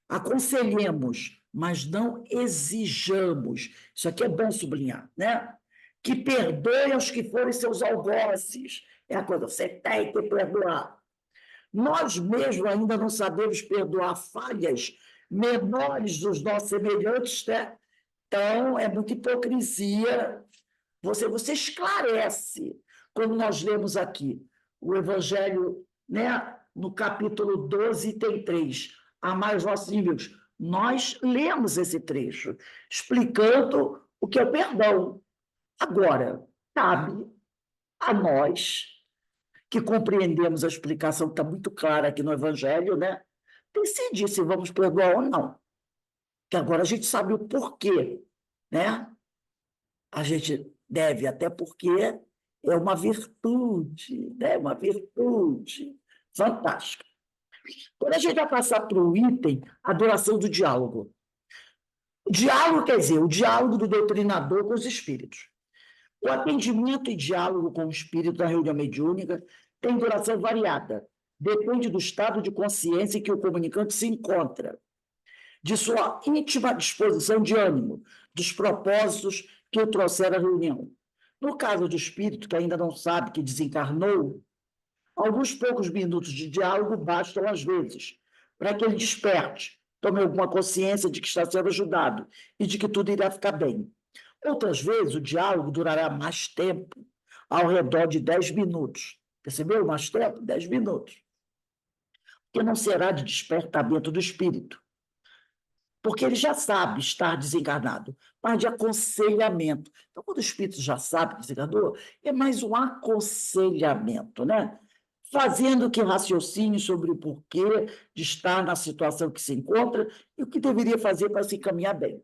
aconselhemos, mas não exijamos. Isso aqui é bom sublinhar, né? Que perdoe aos que forem seus algozes. É a coisa, você tem que perdoar. Nós mesmos ainda não sabemos perdoar falhas menores dos nossos semelhantes, né? Então, é muita hipocrisia. Você esclarece, quando nós lemos aqui o Evangelho, né? No capítulo 12, item 3, amai os vossos inimigos. Nós lemos esse trecho, explicando o que é o perdão. Agora, cabe a nós, que compreendemos a explicação que está muito clara aqui no Evangelho, né? Decidir se vamos perdoar ou não. Que agora a gente sabe o porquê, né? A gente deve, até porque é uma virtude, né? Uma virtude fantástica. Quando a gente vai passar para o item, adoração do diálogo. O diálogo quer dizer o diálogo do doutrinador com os espíritos. O atendimento e diálogo com o espírito na reunião mediúnica tem duração variada, depende do estado de consciência em que o comunicante se encontra, de sua íntima disposição de ânimo, dos propósitos que o trouxeram à reunião. No caso do espírito que ainda não sabe que desencarnou, alguns poucos minutos de diálogo bastam às vezes, para que ele desperte, tome alguma consciência de que está sendo ajudado e de que tudo irá ficar bem. Outras vezes, o diálogo durará mais tempo, ao redor de 10 minutos. Percebeu? Mais tempo? 10 minutos. Que não será de despertamento do espírito, porque ele já sabe estar desencarnado, mas de aconselhamento. Então, quando o espírito já sabe que desencarnou, é mais um aconselhamento, né? Fazendo que raciocine sobre o porquê de estar na situação que se encontra e o que deveria fazer para se encaminhar bem.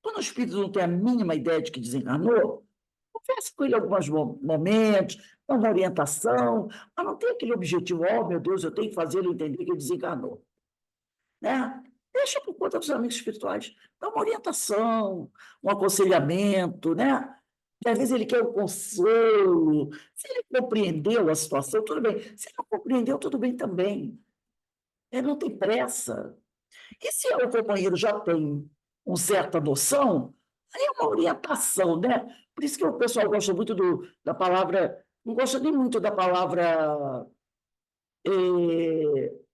Quando o espírito não tem a mínima ideia de que desencarnou, converse com ele alguns momentos, dá uma orientação, mas não tem aquele objetivo, oh, meu Deus, eu tenho que fazer ele entender que ele desencarnou. Né? Deixa por conta dos amigos espirituais, dá uma orientação, um aconselhamento, né? E às vezes ele quer um consolo. Se ele compreendeu a situação, tudo bem. Se não compreendeu, tudo bem também. Ele não tem pressa. E se o companheiro já tem uma certa noção, aí é uma orientação, né? Por isso que o pessoal gosta muito da palavra, não gosta nem muito da palavra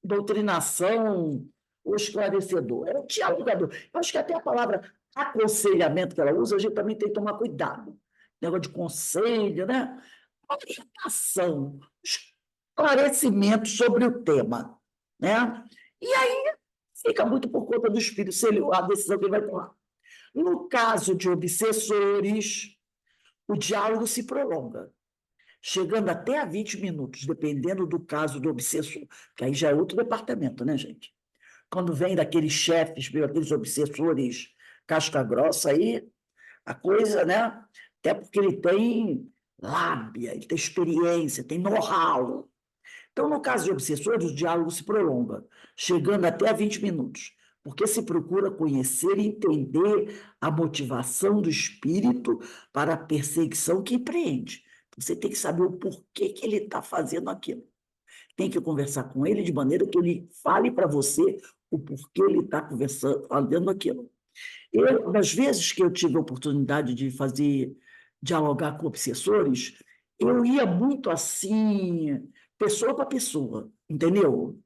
doutrinação ou esclarecedor. É um dialogador. Eu acho que até a palavra aconselhamento que ela usa, a gente também tem que tomar cuidado. Negócio de conselho, né? Orientação, esclarecimento sobre o tema, né? E aí fica muito por conta do espírito, se ele, a decisão que ele vai tomar. No caso de obsessores, o diálogo se prolonga, chegando até a 20 minutos, dependendo do caso do obsessor, que aí já é outro departamento, né, gente? Quando vem daqueles chefes, aqueles obsessores casca grossa aí, a coisa, né? Até porque ele tem lábia, ele tem experiência, tem know-how. Então, no caso de obsessores, o diálogo se prolonga, chegando até a 20 minutos, porque se procura conhecer e entender a motivação do espírito para a perseguição que empreende. Você tem que saber o porquê que ele está fazendo aquilo. Tem que conversar com ele de maneira que ele fale para você o porquê ele está conversando, fazendo aquilo. Das vezes que eu tive a oportunidade de dialogar com obsessores, eu ia muito assim, pessoa para pessoa, entendeu?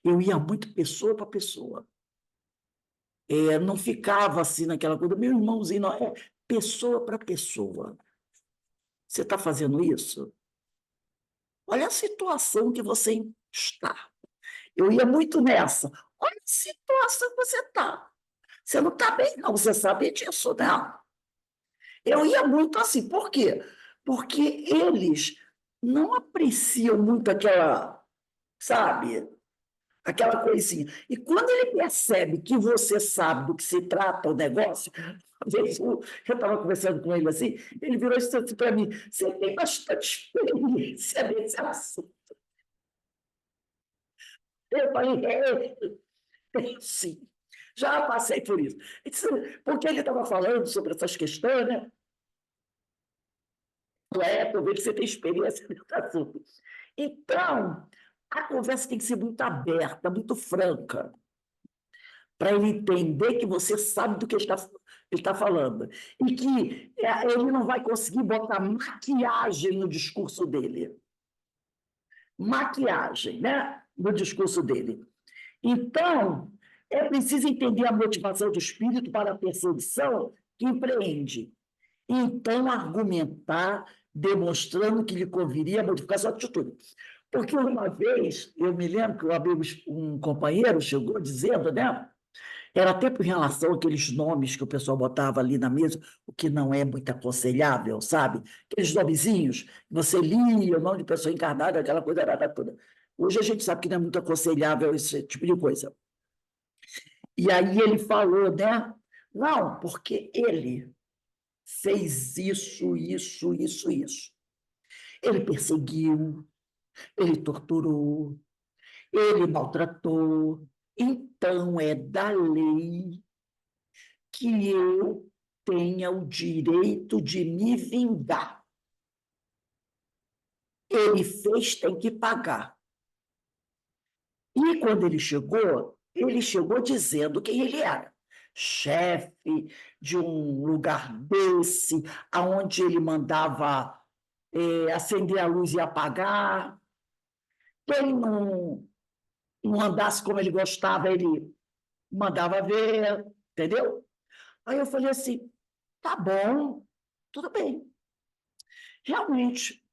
Eu ia muito pessoa para pessoa. Não ficava assim naquela coisa, meu irmãozinho, não, é pessoa para pessoa. Você está fazendo isso? Olha a situação que você está. Eu ia muito nessa. Olha a situação que você está. Você não está bem, não, você sabe disso, né? Eu ia muito assim. Por quê? Porque eles não apreciam muito aquela, sabe, aquela coisinha. E quando ele percebe que você sabe do que se trata o negócio, às vezes eu estava conversando com ele assim, ele virou isso assim para mim, você tem bastante experiência nesse assunto. Eu falei, sim, já passei por isso. Porque ele estava falando sobre essas questões, né? Eu vejo que você tem experiência nesse assunto. Então, a conversa tem que ser muito aberta, muito franca, para ele entender que você sabe do que ele está falando. E que ele não vai conseguir botar maquiagem no discurso dele. Maquiagem, né? No discurso dele. Então, é preciso entender a motivação do espírito para a perseguição que empreende. Então, argumentar, demonstrando que lhe conviria modificar sua atitude. Porque uma vez, eu me lembro que um companheiro chegou dizendo, né? Era até por relação àqueles nomes que o pessoal botava ali na mesa, o que não é muito aconselhável, sabe? Aqueles nomezinhos, você lia o nome de pessoa encarnada, aquela coisa toda. Hoje a gente sabe que não é muito aconselhável esse tipo de coisa. E aí ele falou, né? Não, porque ele fez isso, isso, isso, isso. Ele perseguiu, ele torturou, ele maltratou. Então, é da lei que eu tenha o direito de me vingar. Ele fez, tem que pagar. E quando ele chegou dizendo quem ele era. Chefe de um lugar desse, aonde ele mandava acender a luz e apagar. Quem não andasse como ele gostava, ele mandava ver, entendeu? Aí eu falei assim, tá bom, tudo bem. Realmente,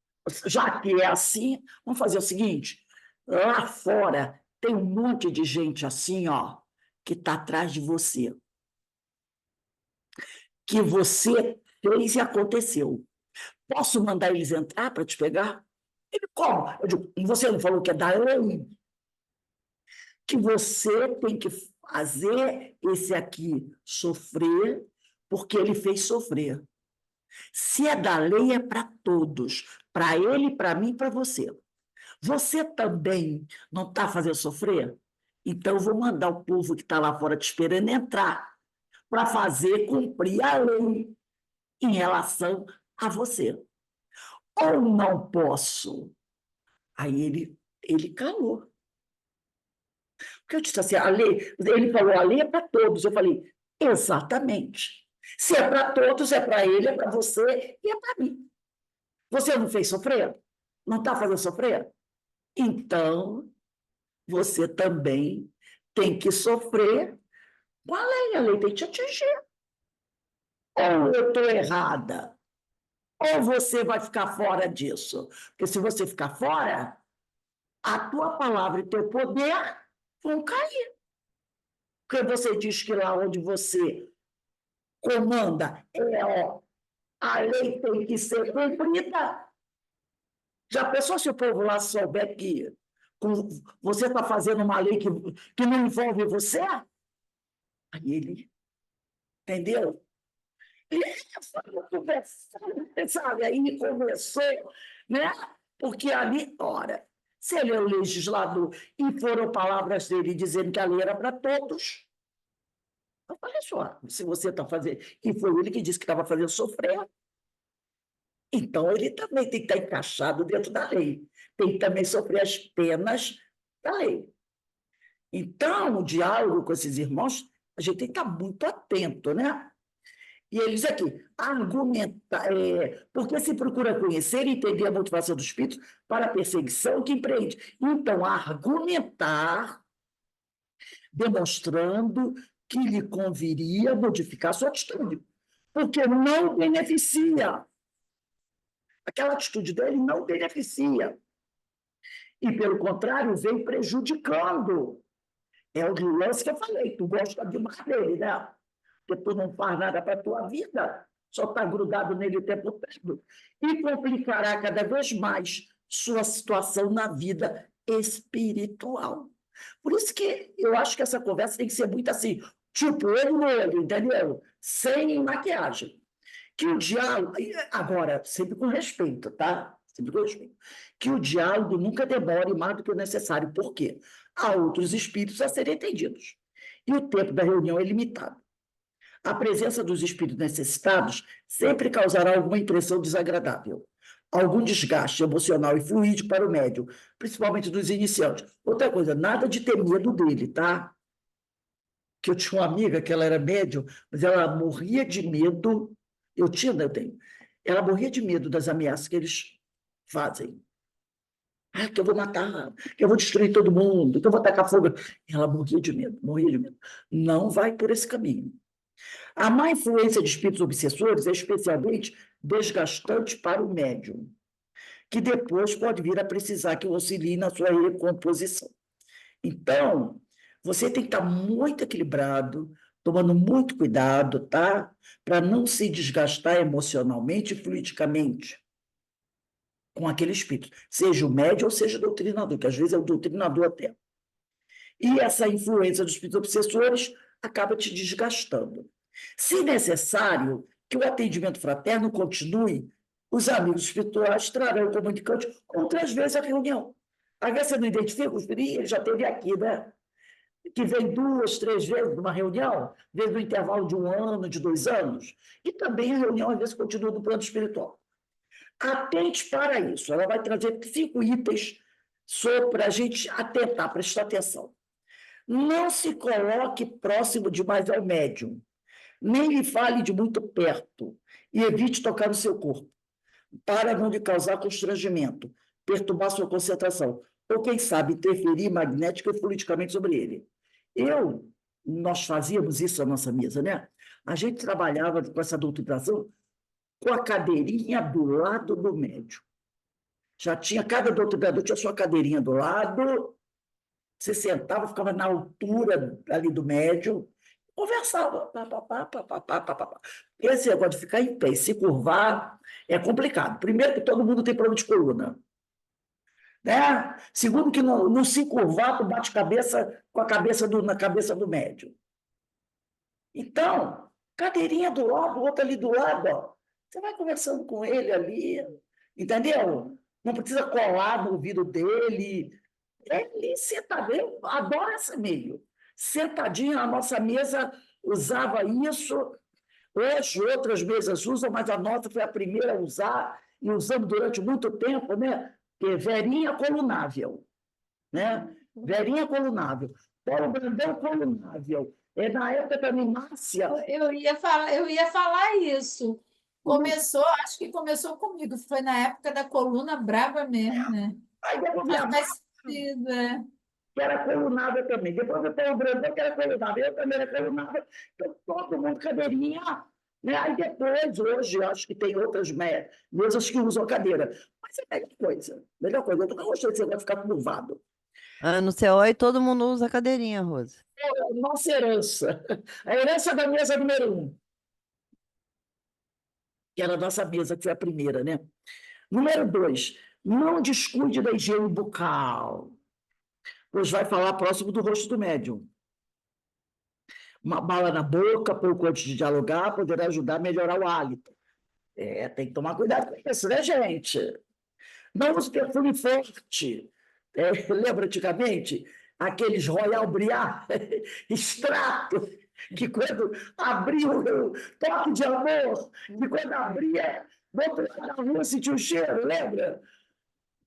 já que é assim, vamos fazer o seguinte, lá fora tem um monte de gente assim, ó, que está atrás de você, que você fez e aconteceu. Posso mandar eles entrar para te pegar? Ele, como? Eu digo, você não falou que é da lei? Que você tem que fazer esse aqui sofrer, porque ele fez sofrer. Se é da lei, é para todos, para ele, para mim, para você. Você também não está fazendo sofrer? Então, eu vou mandar o povo que está lá fora te esperando entrar para fazer cumprir a lei em relação a você. Ou não posso? Aí ele calou. Porque eu disse assim, a lei, ele falou, a lei é para todos. Eu falei, exatamente. Se é para todos, é para ele, é para você e é para mim. Você não fez sofrer? Não está fazendo sofrer? Então, você também tem que sofrer com a lei tem que te atingir. Ou eu estou errada, ou você vai ficar fora disso. Porque se você ficar fora, a tua palavra e teu poder vão cair. Porque você diz que lá onde você comanda ó, a lei tem que ser cumprida. Já pensou se o povo lá souber que você está fazendo uma lei que não envolve você? Aí ele, entendeu? E conversando, sabe? Aí começou, né? Porque ali, ora, se ele é o legislador e foram palavras dele dizendo que a lei era para todos, então, olha só, se você está fazendo, e foi ele que disse que estava fazendo sofrer, então ele também tem que estar encaixado dentro da lei, tem que também sofrer as penas da lei. Então, o diálogo com esses irmãos, a gente tem que estar muito atento, né? E ele diz aqui, argumentar, porque se procura conhecer e entender a motivação do espírito para a perseguição que empreende. Então, argumentar, demonstrando que lhe conviria modificar sua atitude, porque não beneficia. Aquela atitude dele não beneficia. E, pelo contrário, vem prejudicando. É o lance que eu falei, tu gosta demais dele, né? Porque tu não faz nada para a tua vida, só está grudado nele o tempo todo. E complicará cada vez mais sua situação na vida espiritual. Por isso que eu acho que essa conversa tem que ser muito assim, tipo, olho no olho, entendeu? Sem maquiagem. Que o diálogo, agora, sempre com respeito, tá? Sempre com respeito. Que o diálogo nunca demore mais do que o necessário. Por quê? Há outros espíritos a serem entendidos. E o tempo da reunião é limitado. A presença dos espíritos necessitados sempre causará alguma impressão desagradável, algum desgaste emocional e fluídico para o médium, principalmente dos iniciantes. Outra coisa, nada de ter medo dele, tá? Que eu tinha uma amiga que ela era médium, mas ela morria de medo, eu tenho, ela morria de medo das ameaças que eles fazem. Ah, que eu vou matar, que eu vou destruir todo mundo, que eu vou tacar fogo. Ela morria de medo, morria de medo. Não vai por esse caminho. A má influência de espíritos obsessores é especialmente desgastante para o médium, que depois pode vir a precisar que o auxilie na sua recomposição. Então, você tem que estar muito equilibrado, tomando muito cuidado, tá? Para não se desgastar emocionalmente e fluidicamente com aquele espírito, seja o médium ou seja o doutrinador, que às vezes é o doutrinador até. E essa influência dos espíritos obsessores acaba te desgastando. Se necessário que o atendimento fraterno continue, os amigos espirituais trarão o comunicante outras vezes à reunião. Às vezes você não identifica o espírito, ele já esteve aqui, né? Que vem 2, 3 vezes numa reunião, às vezes no intervalo de 1 ano, de 2 anos, e também a reunião às vezes continua no plano espiritual. Atente para isso, ela vai trazer 5 itens para a gente atentar, prestar atenção. Não se coloque próximo demais ao médium, nem lhe fale de muito perto, e evite tocar no seu corpo, para não lhe causar constrangimento, perturbar sua concentração, ou, quem sabe, interferir magnética e fluidicamente sobre ele. Eu nós fazíamos isso na nossa mesa, né? A gente trabalhava com essa doutrinação com a cadeirinha do lado do médium. Já tinha, cada doutrinador tinha sua cadeirinha do lado, você sentava, ficava na altura ali do médium, conversava. Pá, pá, pá, pá, pá, pá, pá, pá. Esse negócio de ficar em pé e se curvar é complicado. Primeiro, que todo mundo tem problema de coluna. Né? Segundo, que não se curvar, tu bate cabeça com a cabeça na cabeça do médium. Então, cadeirinha do lado, outra ali do lado, ó. Você vai conversando com ele ali, entendeu? Não precisa colar no ouvido dele. Ele sentadinho, eu adoro esse meio. Sentadinho na nossa mesa, usava isso. Hoje, outras mesas usam, mas a nossa foi a primeira a usar, e usamos durante muito tempo, né? Que é verinha colunável. Né? Verinha colunável. Paulo Brandão colunável. É na época também, Márcia. Eu ia falar isso. Acho que começou comigo, foi na época da coluna brava mesmo, né? Aí depois Mas minha faz sentido, é. que era colunável também. Depois eu tenho o Brandão, que era colunável. Eu também era colunável. Então, todo mundo cadeirinha. Né? Aí depois, hoje, acho que tem outras mesas que usam cadeira. Mas é a melhor coisa. Melhor coisa. Eu não gostei de você vai ficar curvado. No COI todo mundo usa cadeirinha, Rose. É a nossa herança. A herança da mesa número 1. Que era a nossa mesa, que foi a primeira, né? Número 2, não descuide da higiene bucal, pois vai falar próximo do rosto do médium. Uma bala na boca, pouco antes de dialogar, poderá ajudar a melhorar o hálito. Tem que tomar cuidado com isso, né, gente? Não use perfume forte. Lembra antigamente? Aqueles Royal Briar, extrato, que quando abria o toque de amor, que quando abria, do outro lado da rua sentia o cheiro, lembra?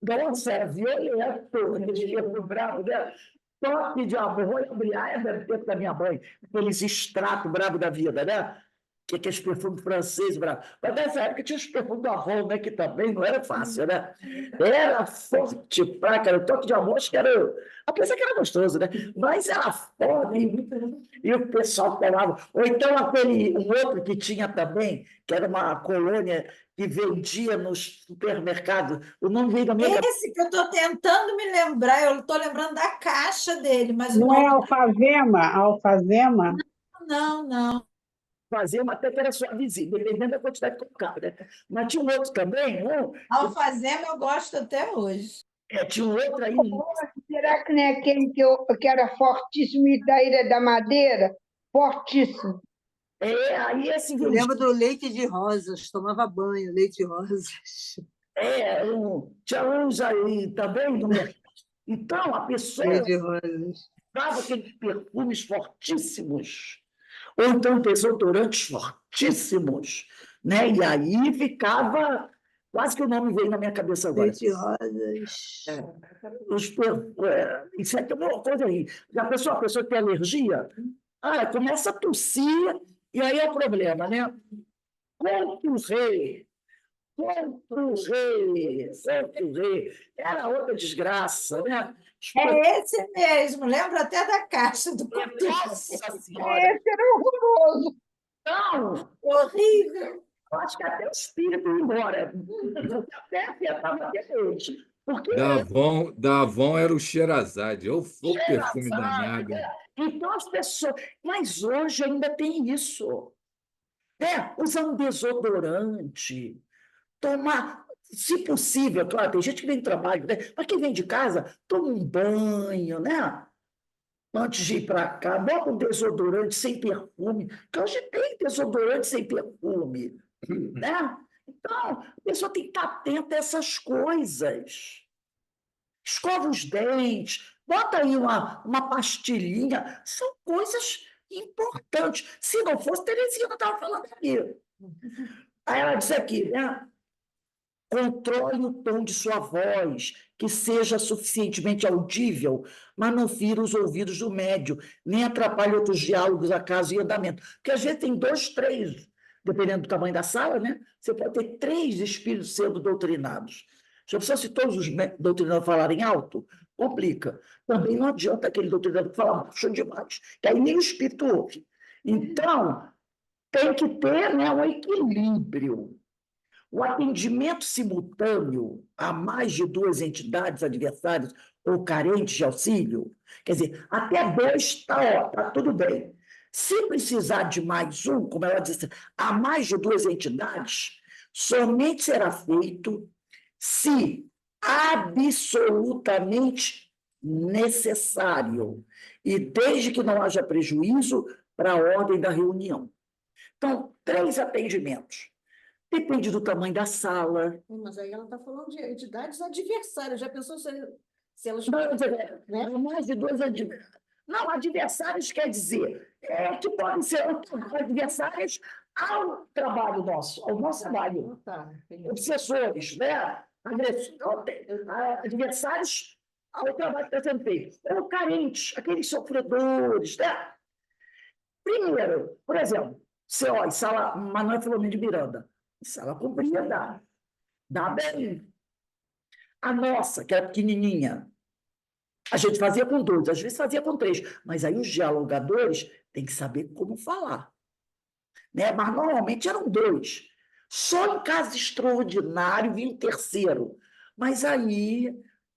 Nossa, é violento, energia do bravo, né? Toque de amor, Royal Briar é do tempo da minha mãe, aqueles extrato bravo da vida, né? Que aqueles perfumes franceses bravos. Mas nessa época tinha os perfumes da Avon, né? Que também não era fácil, né? Era forte pra cara. O toque de amor, acho que era. Apesar que era gostoso, né? Mas era forte. E o pessoal falava. Ou então um outro que tinha também, que era uma colônia que vendia nos supermercados. O nome veio da minha cabeça. Esse que eu estou tentando me lembrar, eu estou lembrando da caixa dele, mas o Não é nome alfazema? Alfazema? não. Fazer uma até que era suavezinho, dependendo da quantidade que colocava, né? Mas tinha um outro também, Alfazema eu gosto até hoje. tinha um outro aí. Será que não é aquele que era fortíssimo e da Ilha da Madeira? Fortíssimo. Aí esse Eu lembro do leite de rosas, tomava banho, leite de rosas. tinha uns aí também. Então, a pessoa Leite de rosas. usava aqueles perfumes fortíssimos, ou então desodorantes fortíssimos, né? E aí ficava. Quase que o nome veio na minha cabeça agora. Leite de rosas. Isso é uma coisa aí. A pessoa tem alergia, começa a tossir, e aí é o problema, né? Conturrer. Era outra desgraça, né? É esse mesmo, lembro até da caixa do Nossa Senhora! Esse era horroroso. Não! horrível. Eu acho que até o espírito ia embora. Até afetava até hoje. Porque Da Avon era o Sherazade. Ou foi o perfume Sherazade, danado. Então as pessoas. Mas hoje ainda tem isso. Usar um desodorante, tomar, se possível, claro, tem gente que vem de trabalho, né? Mas quem vem de casa, toma um banho, né? Antes de ir para cá, bota um desodorante sem perfume, porque hoje tem desodorante sem perfume, né? Então, a pessoa tem que estar atenta a essas coisas. Escova os dentes, bota aí uma pastilhinha, são coisas importantes. Se não fosse, Terezinha não estava falando aqui. Aí ela disse aqui, né? Controle o tom de sua voz, que seja suficientemente audível, mas não fira os ouvidos do médium, nem atrapalhe outros diálogos, acaso e andamento. Porque às vezes tem 2, 3, dependendo do tamanho da sala, né? Você pode ter 3 espíritos sendo doutrinados. Já pensou se todos os doutrinados falarem alto? complica. Também não adianta aquele doutrinador falar baixo demais, que aí nem o espírito ouve. Então, tem que ter, né, um equilíbrio. O atendimento simultâneo a mais de 2 entidades adversárias ou carentes de auxílio, quer dizer, até 2 está tudo bem. Se precisar de mais um, como ela disse, a mais de 2 entidades, somente será feito se absolutamente necessário e desde que não haja prejuízo para a ordem da reunião. Então, 3 atendimentos. Depende do tamanho da sala. Mas aí ela está falando de entidades adversárias. Já pensou se elas... Não, mais de 2 adversários. Não, adversários quer dizer que podem ser adversários ao trabalho nosso, ao nosso trabalho. Tá, Obsessores, né? Adversários ao trabalho que está sendo feito. Ou carentes, aqueles sofredores, né? Primeiro, por exemplo, você olha, sala Manuel Filomeno de Miranda, sala comprida, dá bem. A nossa, que era pequenininha, a gente fazia com 2, às vezes fazia com 3, mas aí os dialogadores têm que saber como falar. Né? Mas normalmente eram 2. Só em caso extraordinário vinha um terceiro. Mas aí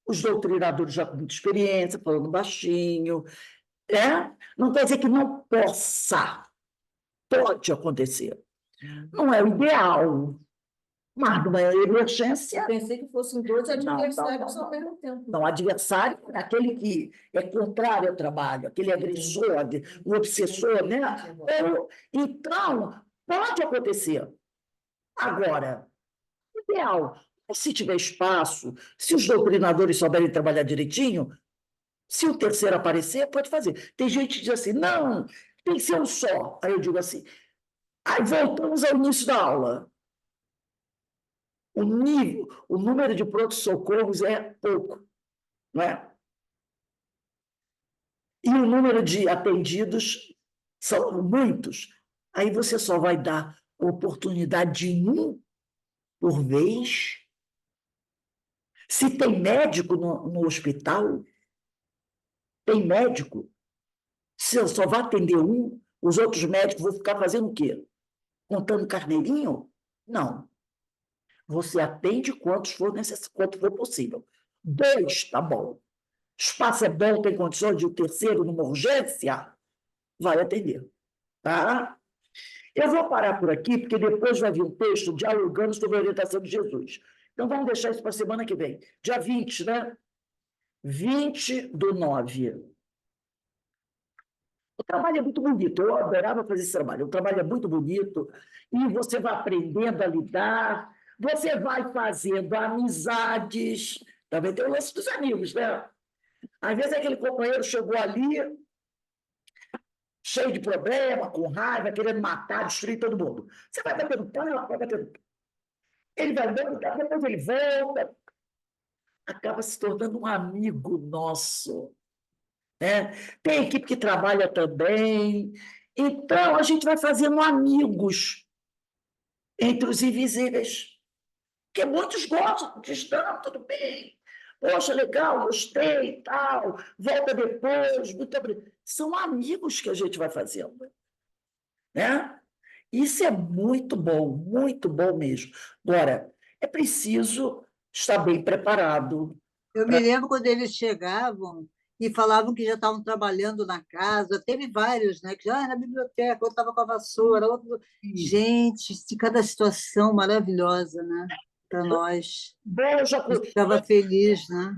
os doutrinadores já com muita experiência, falando baixinho. Não quer dizer que não possa. Pode acontecer. Não é o ideal, mas numa emergência... Pensei que fossem 2 adversários ao mesmo tempo. Não, adversário é aquele que é contrário ao trabalho, aquele agressor, o obsessor, né? Então, pode acontecer. Agora, ideal, se tiver espaço, se os doutrinadores souberem trabalhar direitinho, se o terceiro aparecer, pode fazer. Tem gente que diz assim, não, tem que ser um só. Aí eu digo assim, aí voltamos ao início da aula. O número de pronto-socorros é pouco, não é? E o número de atendidos são muitos. Aí você só vai dar oportunidade de um por vez. Se tem médico no hospital, tem médico. Se eu só vai atender um, os outros médicos vão ficar fazendo o quê? Contando carneirinho? Não. Você atende quanto for possível. 2, tá bom. Espaço é bom, tem condições de um terceiro numa urgência? Vai atender. Tá? Eu vou parar por aqui, porque depois vai vir um texto dialogando sobre a orientação de Jesus. Então, vamos deixar isso para a semana que vem. Dia 20, né? 20/9. O trabalho é muito bonito, eu adorava fazer esse trabalho. O trabalho é muito bonito e você vai aprendendo a lidar, você vai fazendo amizades. Também tem o lance dos amigos, né? Às vezes aquele companheiro chegou ali, cheio de problema, com raiva, querendo matar, destruir todo mundo. Você vai batendo papo, vai batendo. Ele vai dando, depois ele volta, acaba se tornando um amigo nosso. Né? Tem equipe que trabalha também. Então, a gente vai fazendo amigos entre os invisíveis. Porque muitos gostam, estão, tudo bem. Poxa, legal, gostei, tal. Volta depois, muito obrigado. São amigos que a gente vai fazendo. Né? Isso é muito bom mesmo. Agora, é preciso estar bem preparado. Eu me lembro quando eles chegavam e falavam que já estavam trabalhando na casa. Teve vários, né? Que já na biblioteca, outro estava com a vassoura, outro... Gente, de cada situação maravilhosa, né? Para nós. Eu já ficava feliz, né?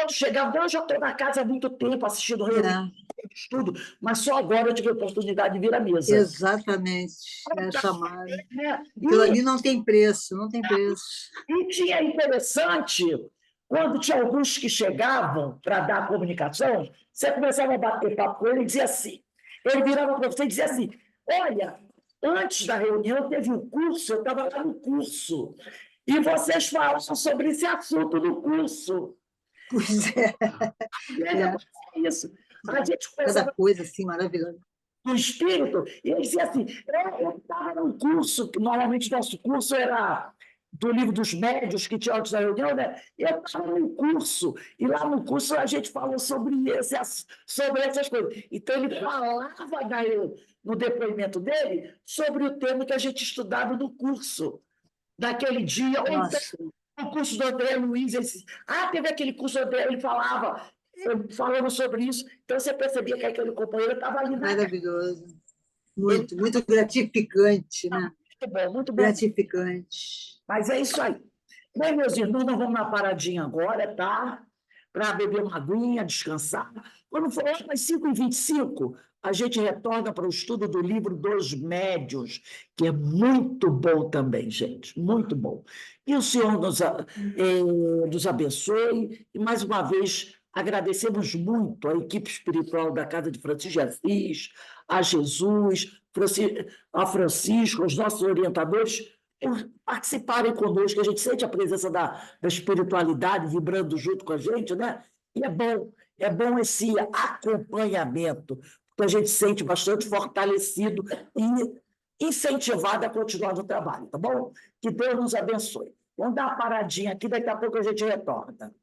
Eu já estou na casa há muito tempo assistindo reunião de estudo, mas só agora eu tive a oportunidade de vir à mesa. Exatamente, é chamada. Aquilo ali não tem preço, não tem preço. E tinha interessante, quando tinha alguns que chegavam para dar a comunicação, você começava a bater papo com ele e dizia assim, ele virava para você e dizia assim, olha, antes da reunião teve um curso, eu estava lá no curso, e vocês falam sobre esse assunto no curso. Pois é. Isso. A gente Cada coisa assim maravilhosa. Do espírito, e ele dizia assim, eu estava num curso, que normalmente nosso curso era do Livro dos Médios, que tinha antes da reunião, né? Eu estava no curso, e lá no curso a gente falou sobre essas coisas. Então, ele falava no depoimento dele sobre o tema que a gente estudava no curso, daquele dia. Ou então, Nossa, o curso do André Luiz, teve aquele curso do André, ele falando sobre isso. Então, você percebia que aquele companheiro estava ali na maravilhoso. Muito, muito gratificante, né? Muito bom, muito bom. Gratificante. Mas é isso aí. Bem, meus irmãos, nós vamos na paradinha agora, tá? Para beber uma aguinha, descansar. Quando for às 5h25, a gente retorna para o estudo do livro dos Médiuns, que é muito bom também, gente, muito bom. E o Senhor nos abençoe. E, mais uma vez, agradecemos muito a equipe espiritual da Casa de Francisco de Assis, a Jesus, a Francisco, os nossos orientadores, por participarem conosco, a gente sente a presença da espiritualidade vibrando junto com a gente, né? E é bom esse acompanhamento, porque a gente se sente bastante fortalecido e incentivado a continuar no trabalho, tá bom? Que Deus nos abençoe. Vamos dar uma paradinha aqui, daqui a pouco a gente retorna.